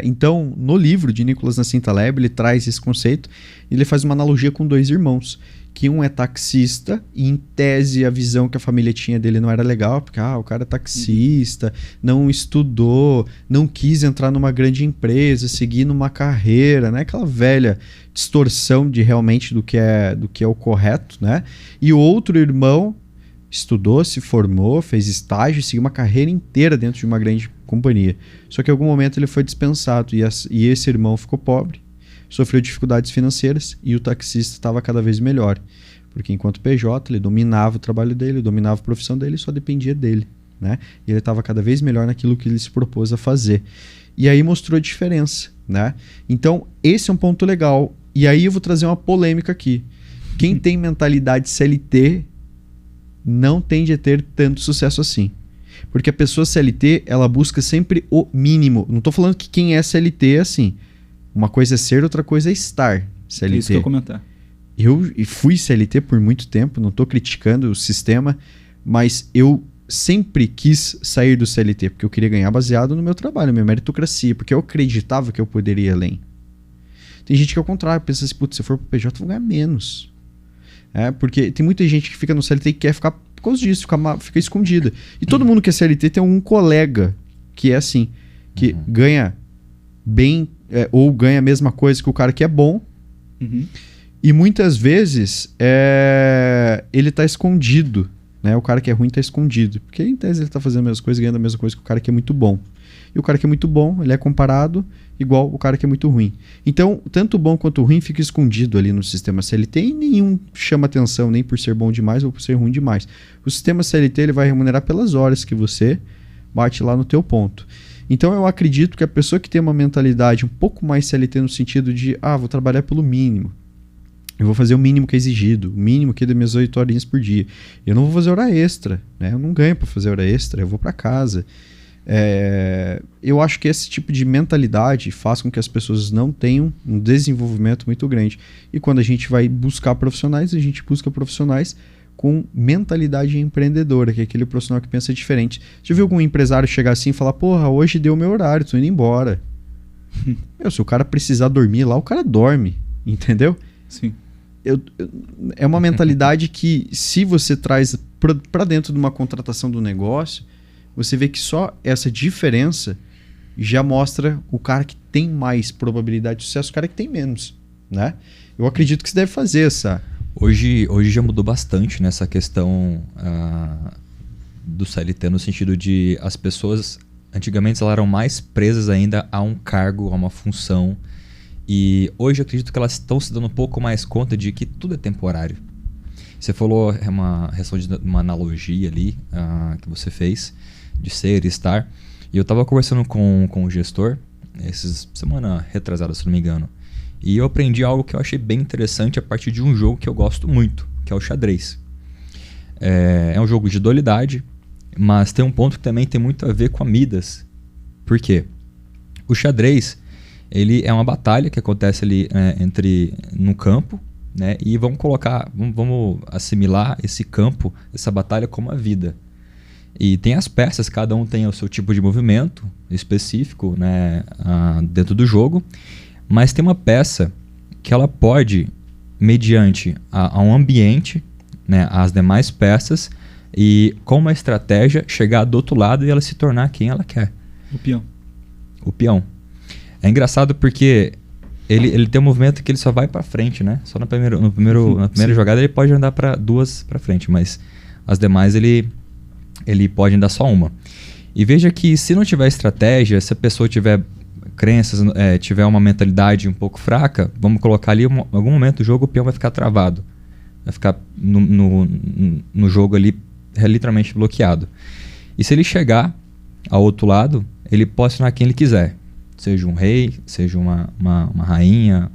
Então, no livro de Nicholas Nassim Taleb, ele traz esse conceito e ele faz uma analogia com 2 irmãos, que um é taxista e em tese a visão que a família tinha dele não era legal, porque o cara é taxista, não estudou, não quis entrar numa grande empresa, seguir numa carreira, né? Aquela velha distorção de realmente do que é o correto, né? E o outro irmão estudou, se formou, fez estágio, seguiu uma carreira inteira dentro de uma grande companhia. Só que em algum momento ele foi dispensado e esse irmão ficou pobre, sofreu dificuldades financeiras e o taxista estava cada vez melhor. Porque enquanto PJ, ele dominava o trabalho dele, dominava a profissão dele, só dependia dele. Né? E ele estava cada vez melhor naquilo que ele se propôs a fazer. E aí mostrou a diferença. Né? Então, esse é um ponto legal. E aí eu vou trazer uma polêmica aqui. Quem tem mentalidade CLT não tende a ter tanto sucesso assim. Porque a pessoa CLT, ela busca sempre o mínimo. Não estou falando que quem é CLT é assim. Uma coisa é ser, outra coisa é estar CLT. É isso que eu ia comentar. Eu fui CLT por muito tempo, não estou criticando o sistema, mas eu sempre quis sair do CLT, porque eu queria ganhar baseado no meu trabalho, na minha meritocracia, porque eu acreditava que eu poderia ir além. Tem gente que é o contrário, pensa assim, putz, se eu for pro PJ eu vou ganhar menos. Porque tem muita gente que fica no CLT e quer ficar por causa disso, fica escondida. E todo mundo que é CLT tem um colega que é assim, que ganha bem, ou ganha a mesma coisa que o cara que é bom, e muitas vezes ele tá escondido, né? O cara que é ruim tá escondido, porque em tese ele tá fazendo a mesma coisa, ganhando a mesma coisa que o cara que é muito bom. E o cara que é muito bom, ele é comparado igual o cara que é muito ruim. Então, tanto o bom quanto o ruim fica escondido ali no sistema CLT e nenhum chama atenção nem por ser bom demais ou por ser ruim demais. O sistema CLT ele vai remunerar pelas horas que você bate lá no teu ponto. Então eu acredito que a pessoa que tem uma mentalidade um pouco mais CLT no sentido de, vou trabalhar pelo mínimo, eu vou fazer o mínimo que é exigido, o mínimo que é das minhas 8 horinhas por dia. Eu não vou fazer hora extra, né? Eu não ganho para fazer hora extra, eu vou para casa. Eu acho que esse tipo de mentalidade faz com que as pessoas não tenham um desenvolvimento muito grande. E quando a gente vai buscar profissionais, a gente busca profissionais com mentalidade empreendedora, que é aquele profissional que pensa diferente. Já viu algum empresário chegar assim e falar, porra, hoje deu meu horário, tô indo embora. Se o cara precisar dormir lá, o cara dorme, entendeu? Sim. É uma mentalidade que, se você traz para dentro de uma contratação do negócio, você vê que só essa diferença já mostra o cara que tem mais probabilidade de sucesso, o cara que tem menos, né? Eu acredito que você deve fazer essa... Hoje já mudou bastante nessa questão do CLT, no sentido de as pessoas, antigamente elas eram mais presas ainda a um cargo, a uma função, e hoje eu acredito que elas estão se dando um pouco mais conta de que tudo é temporário. Você falou uma analogia ali que você fez, de ser e estar, e eu estava conversando com o gestor, semana retrasada, se não me engano, e eu aprendi algo que eu achei bem interessante a partir de um jogo que eu gosto muito, que é o xadrez. É um jogo de dualidade, mas tem um ponto que também tem muito a ver com a Midas. Por quê? O xadrez, ele é uma batalha que acontece ali no campo, né? E vamos assimilar esse campo, essa batalha como a vida. E tem as peças, cada um tem o seu tipo de movimento específico, né, dentro do jogo. Mas tem uma peça que ela pode, mediante a um ambiente, né, as demais peças, e com uma estratégia, chegar do outro lado e ela se tornar quem ela quer. O peão. É engraçado porque ele tem um movimento que ele só vai para frente, né? Só na primeira jogada ele pode andar para 2 para frente, mas as demais ele pode andar só uma. E veja que se não tiver estratégia, se a pessoa tiver crenças, tiver uma mentalidade um pouco fraca, vamos colocar ali, em algum momento do jogo o peão vai ficar travado. Vai ficar no jogo ali literalmente bloqueado. E se ele chegar ao outro lado, ele pode se tornar quem ele quiser. Seja um rei, seja uma rainha,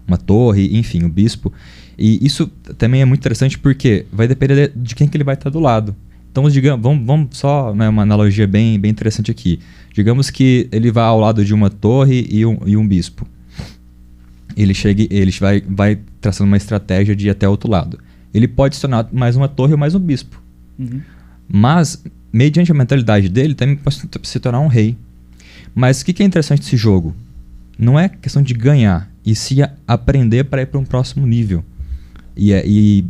uma torre, enfim, um bispo. E isso também é muito interessante porque vai depender de quem que ele vai estar do lado. Então, digamos, vamos só, né, uma analogia bem interessante aqui. Digamos que ele vá ao lado de uma torre e um bispo. Ele vai traçando uma estratégia de ir até o outro lado. Ele pode se tornar mais uma torre ou mais um bispo. Mas, mediante a mentalidade dele, também pode se tornar um rei. Mas o que é interessante desse jogo? Não é questão de ganhar, e sim aprender para ir para um próximo nível. E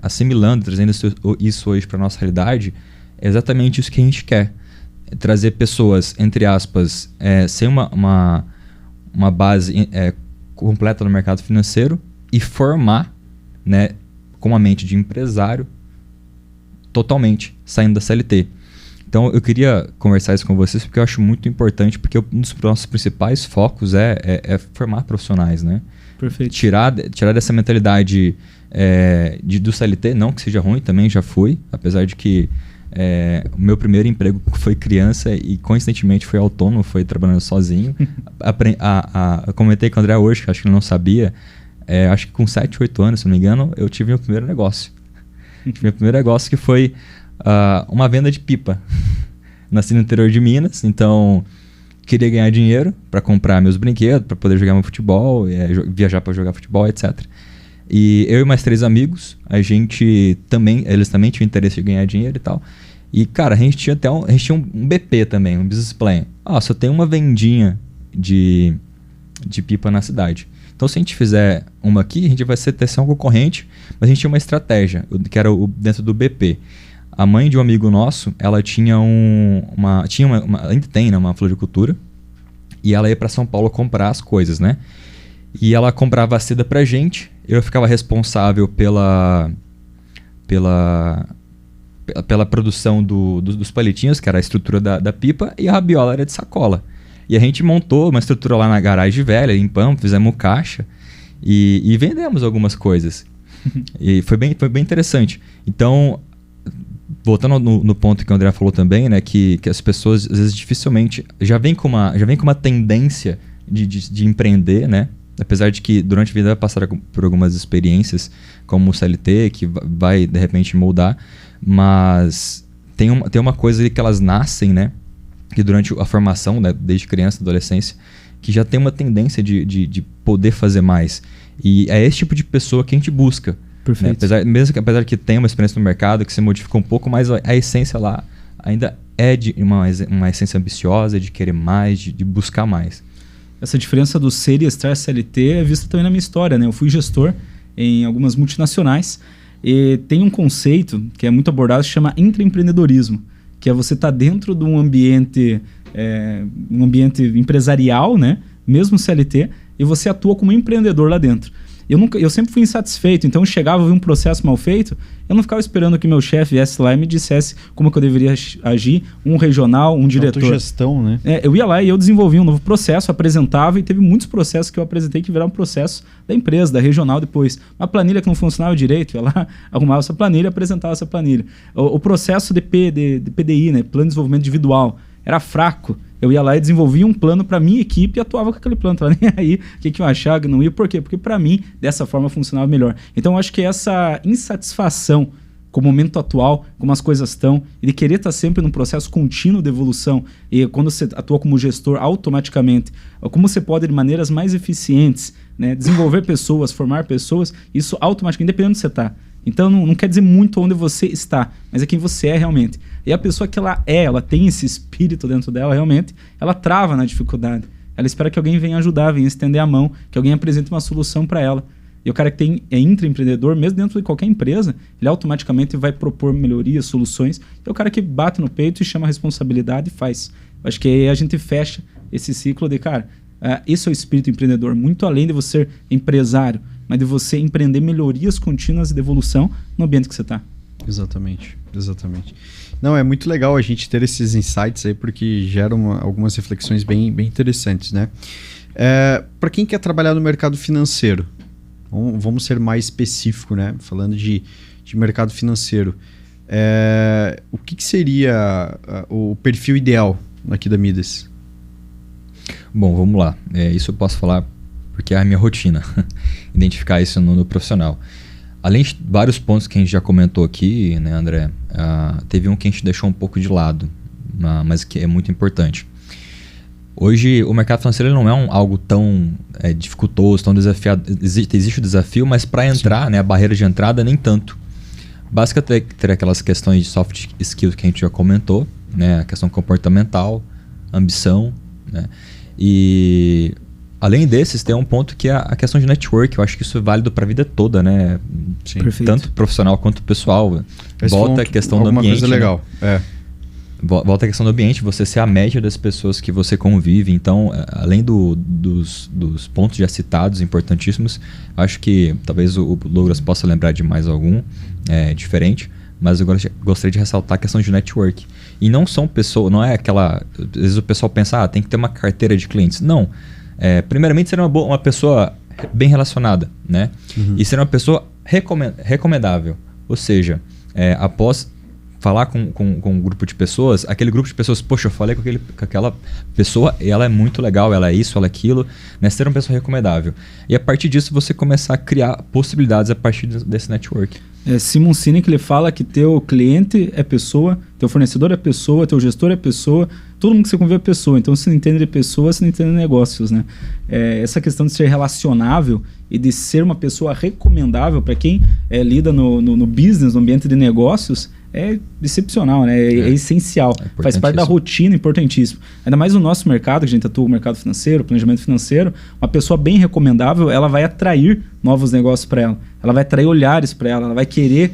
assimilando, trazendo isso hoje para a nossa realidade, é exatamente isso que a gente quer. É trazer pessoas, entre aspas, sem uma base completa no mercado financeiro e formar, né, com uma mente de empresário totalmente, saindo da CLT. Então eu queria conversar isso com vocês porque eu acho muito importante, porque um dos nossos principais focos é formar profissionais, né? Perfeito. Tirar dessa mentalidade do CLT, não que seja ruim, também já fui, apesar de que o meu primeiro emprego foi criança e coincidentemente foi autônomo, foi trabalhando sozinho. Eu comentei com o André hoje, que acho que ele não sabia, acho que com 7, 8 anos, se não me engano, eu tive meu primeiro negócio. Tive meu primeiro negócio que foi uma venda de pipa. Nasci no interior de Minas, então queria ganhar dinheiro para comprar meus brinquedos, para poder jogar meu futebol, viajar para jogar futebol, etc. E eu e mais 3 amigos, eles também tinham interesse de ganhar dinheiro e tal. E, cara, a gente tinha um BP também, um business plan. Só tem uma vendinha de pipa na cidade. Então, se a gente fizer uma aqui, a gente vai ter um concorrente, mas a gente tinha uma estratégia, que era dentro do BP. A mãe de um amigo nosso, ela tinha ainda tem, né, uma floricultura, e ela ia para São Paulo comprar as coisas, né? E ela comprava a seda pra gente, eu ficava responsável pela produção dos palitinhos, que era a estrutura da pipa, e a rabiola era de sacola. E a gente montou uma estrutura lá na garagem velha, limpamos, fizemos caixa e vendemos algumas coisas. E foi bem interessante. Então, voltando no ponto que o André falou também, né, que as pessoas às vezes dificilmente já vem com uma tendência de empreender, né? Apesar de que durante a vida vai passar por algumas experiências como o CLT, que vai de repente moldar, mas tem uma coisa ali que elas nascem, né? Que durante a formação, né, desde criança, adolescência, que já tem uma tendência de poder fazer mais. E é esse tipo de pessoa que a gente busca. Perfeito. Né? Apesar que tenha uma experiência no mercado, que se modifica um pouco, mas a essência lá ainda é de uma essência ambiciosa, de querer mais, de buscar mais. Essa diferença do ser e estar CLT é vista também na minha história, né? Eu fui gestor em algumas multinacionais e tem um conceito que é muito abordado que se chama intraempreendedorismo, que é você estar dentro de um ambiente empresarial, né? Mesmo CLT, e você atua como empreendedor lá dentro. Eu sempre fui insatisfeito, então eu chegava a ver um processo mal feito, eu não ficava esperando que meu chefe viesse lá e me dissesse como que eu deveria agir, um regional, um diretor. Autogestão, né? Eu ia lá e eu desenvolvia um novo processo, apresentava, e teve muitos processos que eu apresentei que viraram processo da empresa, da regional depois. Uma planilha que não funcionava direito, eu ia lá, arrumava essa planilha, apresentava essa planilha. O processo de PDI, né, Plano de Desenvolvimento Individual, era fraco. Eu ia lá e desenvolvia um plano para minha equipe e atuava com aquele plano. Tava nem aí o que eu achava, que não ia. Por quê? Porque para mim, dessa forma, funcionava melhor. Então, eu acho que essa insatisfação com o momento atual, como as coisas estão, e de querer estar sempre num processo contínuo de evolução, e quando você atua como gestor, automaticamente, como você pode, de maneiras mais eficientes, né, desenvolver pessoas, formar pessoas, isso automaticamente, independente de onde você está. Então, não quer dizer muito onde você está, mas é quem você é realmente. E a pessoa que ela tem esse espírito dentro dela, realmente, ela trava na dificuldade. Ela espera que alguém venha ajudar, venha estender a mão, que alguém apresente uma solução para ela. E o cara que é intraempreendedor, mesmo dentro de qualquer empresa, ele automaticamente vai propor melhorias, soluções. É o cara que bate no peito e chama a responsabilidade e faz. Acho que aí a gente fecha esse ciclo de, cara, esse é o espírito empreendedor. Muito além de você ser empresário, mas de você empreender melhorias contínuas de evolução no ambiente que você está. Exatamente. Não, é muito legal a gente ter esses insights aí, porque geram algumas reflexões bem interessantes, né? Para quem quer trabalhar no mercado financeiro, vamos ser mais específico, né? Falando de mercado financeiro, o que seria o perfil ideal aqui da Midas? Bom, vamos lá. Isso eu posso falar porque é a minha rotina, identificar isso no profissional. Além de vários pontos que a gente já comentou aqui, né, André, teve um que a gente deixou um pouco de lado, mas que é muito importante. Hoje, o mercado financeiro não é algo tão dificultoso, tão desafiado. Existe o desafio, mas para entrar, né, a barreira de entrada, nem tanto. Basta ter aquelas questões de soft skills que a gente já comentou, né, a questão comportamental, ambição, né, e além desses, tem um ponto que é a questão de network. Eu acho que isso é válido para a vida toda, né? Sim. Tanto profissional quanto pessoal. Volta a questão do ambiente. Coisa legal. Né? Volta a questão do ambiente, você ser a média das pessoas que você convive. Então, além dos pontos já citados, importantíssimos, acho que talvez o Douglas possa lembrar de mais algum diferente, mas eu gostaria de ressaltar a questão de network. E não são pessoas, não é aquela... Às vezes o pessoal pensa, tem que ter uma carteira de clientes. Não. Primeiramente, ser uma pessoa bem relacionada, né? Uhum. E ser uma pessoa recomendável. Ou seja, após falar com um grupo de pessoas, aquele grupo de pessoas, poxa, eu falei com aquela pessoa, ela é muito legal, ela é isso, ela é aquilo, né? Ser uma pessoa recomendável. E a partir disso, você começar a criar possibilidades a partir desse network. Simon Sinek, ele fala que teu cliente é pessoa, teu fornecedor é pessoa, teu gestor é pessoa, todo mundo que você convive é pessoa. Então, se não entende de pessoas, você não entende de negócios, né? Essa questão de ser relacionável e de ser uma pessoa recomendável para quem lida no business, no ambiente de negócios, é excepcional, né? É essencial. Faz parte da rotina, importantíssimo. Ainda mais no nosso mercado, que a gente atua no mercado financeiro, planejamento financeiro, uma pessoa bem recomendável, ela vai atrair novos negócios para ela. Ela vai atrair olhares para ela, ela vai querer...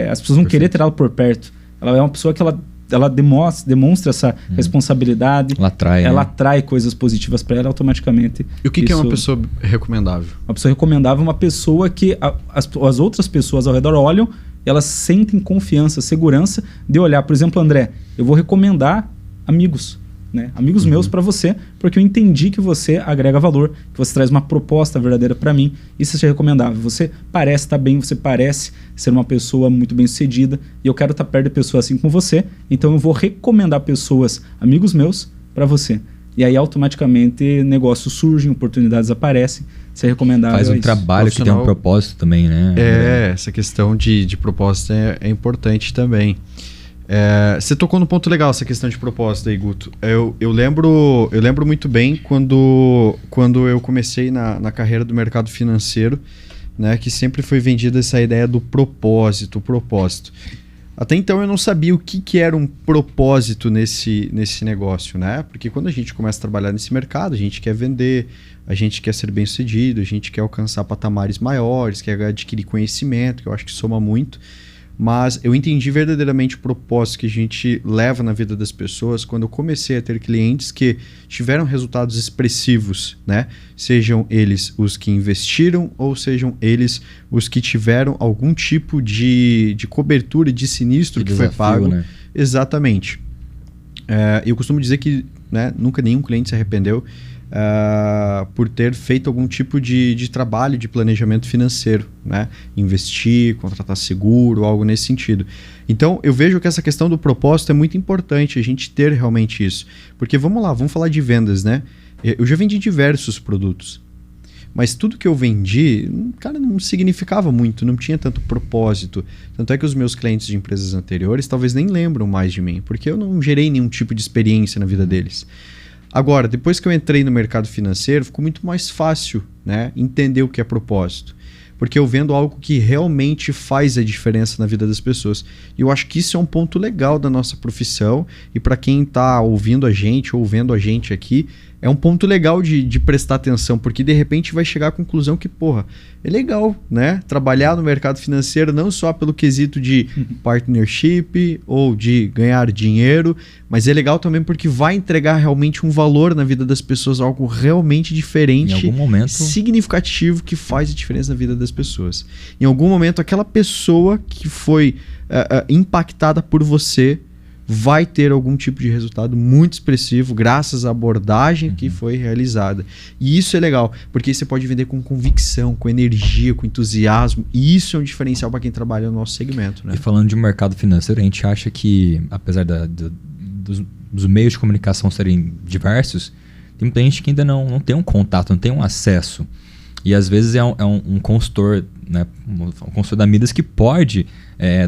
as pessoas vão querer ter ela por perto. Ela é uma pessoa que ela demonstra essa responsabilidade. Ela atrai coisas positivas para ela automaticamente. E o que é uma pessoa recomendável? Uma pessoa recomendável é uma pessoa que as outras pessoas ao redor olham, elas sentem confiança, segurança de olhar. Por exemplo, André, eu vou recomendar amigos, né? Amigos meus para você, porque eu entendi que você agrega valor, que você traz uma proposta verdadeira para mim. Isso é recomendável. Você parece estar bem, você parece ser uma pessoa muito bem sucedida e eu quero estar perto de pessoas assim como você, então eu vou recomendar pessoas, amigos meus, para você. E aí automaticamente negócios surgem, oportunidades aparecem. Ser recomendável. Faz um trabalho que tem um propósito também, né? Essa questão de propósito é importante também. Você tocou no ponto legal, essa questão de propósito aí, Guto. Eu lembro muito bem quando eu comecei na carreira do mercado financeiro, né, que sempre foi vendida essa ideia do propósito. Até então eu não sabia o que era um propósito nesse negócio, né? Porque quando a gente começa a trabalhar nesse mercado, a gente quer vender, a gente quer ser bem sucedido, a gente quer alcançar patamares maiores, quer adquirir conhecimento, que eu acho que soma muito. Mas eu entendi verdadeiramente o propósito que a gente leva na vida das pessoas quando eu comecei a ter clientes que tiveram resultados expressivos, né? Sejam eles os que investiram ou sejam eles os que tiveram algum tipo de cobertura de sinistro que foi pago. Né? Exatamente. Eu costumo dizer que, né, nunca nenhum cliente se arrependeu por ter feito algum tipo de trabalho de planejamento financeiro, né? Investir, contratar seguro, algo nesse sentido. Então, eu vejo que essa questão do propósito é muito importante, a gente ter realmente isso. Porque vamos lá, vamos falar de vendas, né? Eu já vendi diversos produtos, mas tudo que eu vendi, cara, não significava muito, não tinha tanto propósito. Tanto é que os meus clientes de empresas anteriores talvez nem lembram mais de mim, porque eu não gerei nenhum tipo de experiência na vida deles. Agora, depois que eu entrei no mercado financeiro, ficou muito mais fácil, né, entender o que é propósito. Porque eu vendo algo que realmente faz a diferença na vida das pessoas. E eu acho que isso é um ponto legal da nossa profissão. E para quem está ouvindo a gente ou vendo a gente aqui, é um ponto legal de prestar atenção, porque de repente vai chegar à conclusão que, porra, é legal, né? Trabalhar no mercado financeiro não só pelo quesito de partnership ou de ganhar dinheiro, mas é legal também porque vai entregar realmente um valor na vida das pessoas, algo realmente diferente, em algum momento, significativo, que faz a diferença na vida das pessoas. Em algum momento, aquela pessoa que foi impactada por você vai ter algum tipo de resultado muito expressivo graças à abordagem que foi realizada. E isso é legal, porque você pode vender com convicção, com energia, com entusiasmo, e isso é um diferencial para quem trabalha no nosso segmento, né? E falando de mercado financeiro, a gente acha que, apesar dos meios de comunicação serem diversos, tem muita gente que ainda não tem um contato, não tem um acesso. E às vezes é um consultor, né, um consultor da Midas que pode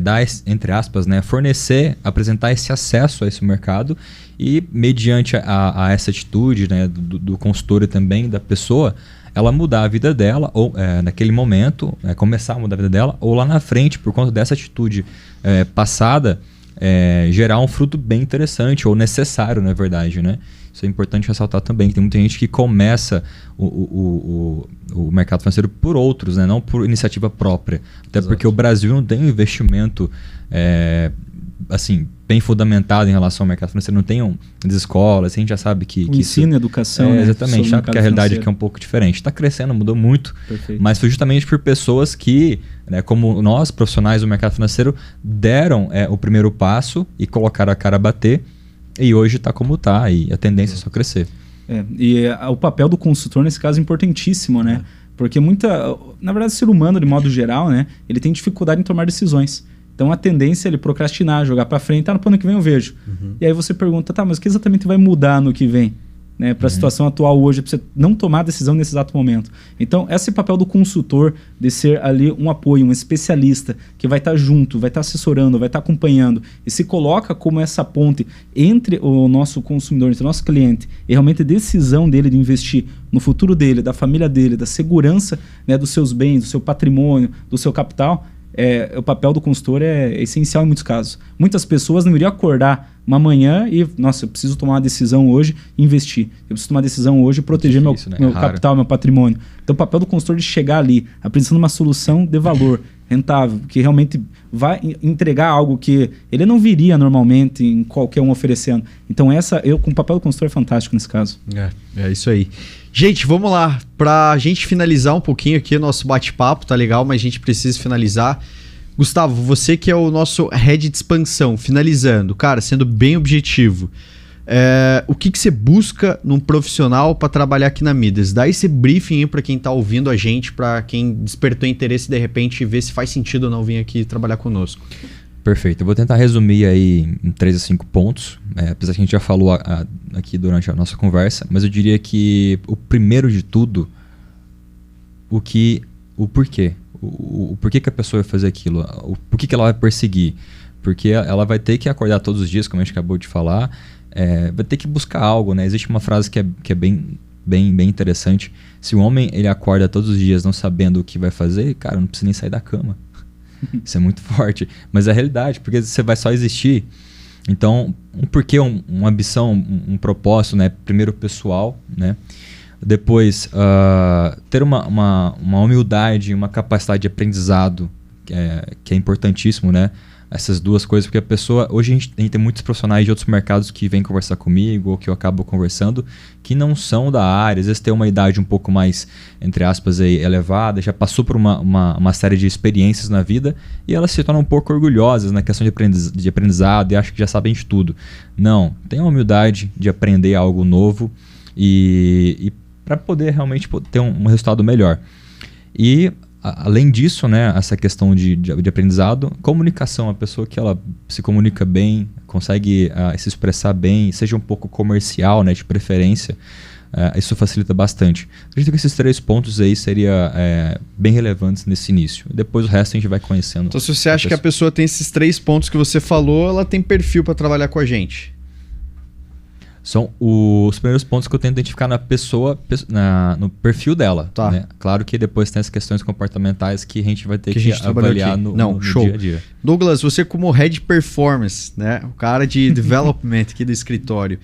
dar, entre aspas, né, fornecer, apresentar esse acesso a esse mercado e, mediante a essa atitude, né, do consultor e também da pessoa, ela mudar a vida dela, ou naquele momento, começar a mudar a vida dela, ou lá na frente, por conta dessa atitude passada, gerar um fruto bem interessante, ou necessário, na verdade, né? Isso é importante ressaltar também. Tem muita gente que começa o mercado financeiro por outros, né? Não por iniciativa própria. Até Exato. porque o Brasil não tem um investimento assim, bem fundamentado em relação ao mercado financeiro. Não tem das escolas, a gente já sabe que... O ensino, a educação, né, exatamente, sabe que a realidade financeiro. aqui é um pouco diferente. Está crescendo, mudou muito. Perfeito. Mas foi justamente por pessoas que, né, como nós, profissionais do mercado financeiro, deram o primeiro passo e colocaram a cara a bater. E hoje está como está, e a tendência é só crescer. O papel do consultor, nesse caso, é importantíssimo, né? Porque na verdade, o ser humano, de modo geral, né, ele tem dificuldade em tomar decisões. Então, a tendência é ele procrastinar, jogar para frente, no ano que vem eu vejo. E aí você pergunta, tá, mas o que exatamente vai mudar no que vem? Né, para a situação atual hoje, para você não tomar decisão nesse exato momento. Então, esse papel do consultor, de ser ali um apoio, um especialista, que vai estar junto, vai estar assessorando, vai estar acompanhando, e se coloca como essa ponte entre o nosso consumidor, entre o nosso cliente, e realmente a decisão dele de investir no futuro dele, da família dele, da segurança, né, dos seus bens, do seu patrimônio, do seu capital. O papel do consultor é essencial em muitos casos. Muitas pessoas não iriam acordar uma manhã e, nossa, eu preciso tomar uma decisão hoje e investir. Eu preciso tomar uma decisão hoje e proteger meu capital, meu patrimônio. Então, o papel do consultor de chegar ali, apresentando uma solução de valor, rentável, que realmente vai entregar algo que ele não viria normalmente em qualquer um oferecendo. Então, com o papel do consultor é fantástico nesse caso. É isso aí. Gente, vamos lá. Pra gente finalizar um pouquinho aqui o nosso bate-papo, tá legal, mas a gente precisa finalizar. Gustavo, você que é o nosso head de expansão, finalizando, cara, sendo bem objetivo, o que você busca num profissional para trabalhar aqui na Midas? Dá esse briefing aí para quem tá ouvindo a gente, para quem despertou interesse de repente ver se faz sentido ou não vir aqui trabalhar conosco. Perfeito. Eu vou tentar resumir aí em 3 a 5 pontos, apesar que a gente já falou aqui durante a nossa conversa, mas eu diria que o primeiro de tudo, o porquê. O porquê que a pessoa vai fazer aquilo, o porquê que ela vai perseguir. Porque ela vai ter que acordar todos os dias, como a gente acabou de falar, vai ter que buscar algo, né? Existe uma frase que é bem interessante. Se o homem ele acorda todos os dias não sabendo o que vai fazer, cara, não precisa nem sair da cama. Isso é muito forte. Mas é a realidade, porque você vai só existir. Então, um porquê, uma ambição, um propósito, né? Primeiro pessoal, né? Depois, ter uma humildade, uma capacidade de aprendizado, que é importantíssimo, né? Essas duas coisas, porque a pessoa... Hoje a gente tem muitos profissionais de outros mercados que vêm conversar comigo, ou que eu acabo conversando, que não são da área, às vezes tem uma idade um pouco mais, entre aspas, aí, elevada, já passou por uma série de experiências na vida, e elas se tornam um pouco orgulhosas na questão de aprendizado, e acham que já sabem de tudo. Não, tem a humildade de aprender algo novo, e para poder realmente ter um resultado melhor. E... Além disso, né, essa questão de aprendizado, comunicação, a pessoa que ela se comunica bem, consegue se expressar bem, seja um pouco comercial, né, de preferência, isso facilita bastante. Acredito que esses 3 pontos aí seriam bem relevantes nesse início. Depois o resto a gente vai conhecendo. Então, se você acha que a pessoa tem esses 3 pontos que você falou, ela tem perfil para trabalhar com a gente. São os primeiros pontos que eu tento identificar na pessoa, no perfil dela. Tá. Né? Claro que depois tem as questões comportamentais que a gente vai ter que avaliar no dia a dia. Douglas, você como Head Performance, né? O cara de Development aqui do escritório,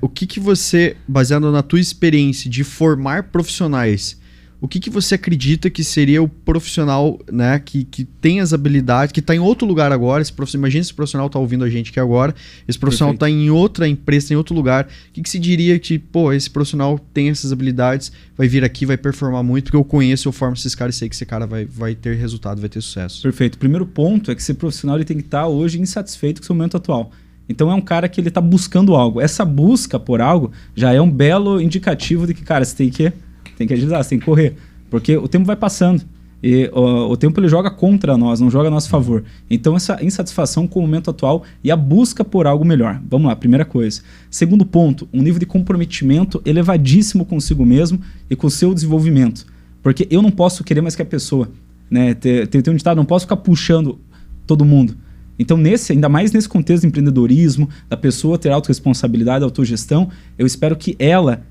O que você, baseado na tua experiência de formar profissionais, o que você acredita que seria o profissional, né, que tem as habilidades, que está em outro lugar agora, imagina esse profissional está ouvindo a gente aqui agora, esse profissional está em outra empresa, em outro lugar, o que se diria que, esse profissional tem essas habilidades, vai vir aqui, vai performar muito, porque eu conheço, eu formo esses caras e sei que esse cara vai ter resultado, vai ter sucesso. Perfeito. O primeiro ponto é que esse profissional ele tem que estar hoje insatisfeito com o seu momento atual. Então é um cara que ele está buscando algo. Essa busca por algo já é um belo indicativo de que, cara, você tem que agilizar, você tem que correr. Porque o tempo vai passando. E o tempo ele joga contra nós, não joga a nosso favor. Então essa insatisfação com o momento atual e a busca por algo melhor. Vamos lá, primeira coisa. Segundo ponto, um nível de comprometimento elevadíssimo consigo mesmo e com o seu desenvolvimento. Porque eu não posso querer mais que a pessoa. Né? Tem um ditado, não posso ficar puxando todo mundo. Então, ainda mais nesse contexto de empreendedorismo, da pessoa ter autorresponsabilidade, autogestão, eu espero que ela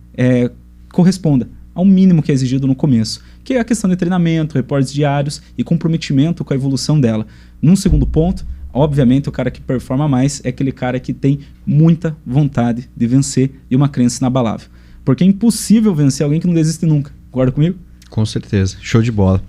corresponda ao mínimo que é exigido no começo, que é a questão de treinamento, reportes diários e comprometimento com a evolução dela. Num segundo ponto, obviamente, o cara que performa mais é aquele cara que tem muita vontade de vencer e uma crença inabalável. Porque é impossível vencer alguém que não desiste nunca. Concorda comigo? Com certeza. Show de bola.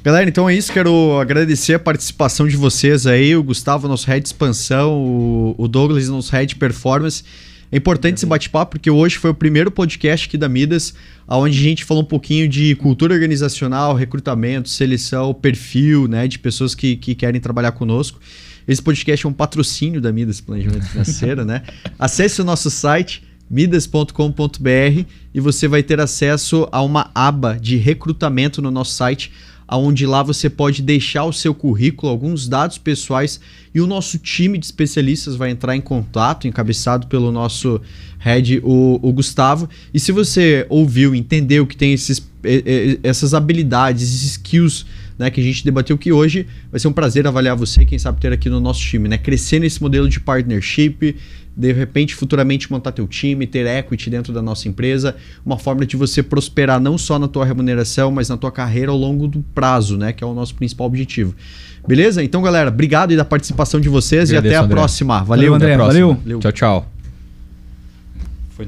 Galera, então é isso. Quero agradecer a participação de vocês aí. O Gustavo, nosso Head de Expansão, o Douglas, nosso Head de Performance. É importante esse bate-papo porque hoje foi o primeiro podcast aqui da Midas, onde a gente falou um pouquinho de cultura organizacional, recrutamento, seleção, perfil, né, de pessoas que querem trabalhar conosco. Esse podcast é um patrocínio da Midas Planejamento Financeiro, né? Acesse o nosso site midas.com.br e você vai ter acesso a uma aba de recrutamento no nosso site, onde lá você pode deixar o seu currículo, alguns dados pessoais, e o nosso time de especialistas vai entrar em contato, encabeçado pelo nosso head, o Gustavo. E se você ouviu, entendeu que tem essas habilidades, esses skills, né, que a gente debateu aqui hoje, vai ser um prazer avaliar você, quem sabe ter aqui no nosso time, né? Crescer nesse modelo de partnership, de repente, futuramente montar teu time, ter equity dentro da nossa empresa, uma forma de você prosperar não só na tua remuneração, mas na tua carreira ao longo do prazo, né? Que é o nosso principal objetivo. Beleza? Então, galera, obrigado da participação de vocês. Agradeço, e até a próxima. Valeu, André. Valeu. Tchau, tchau.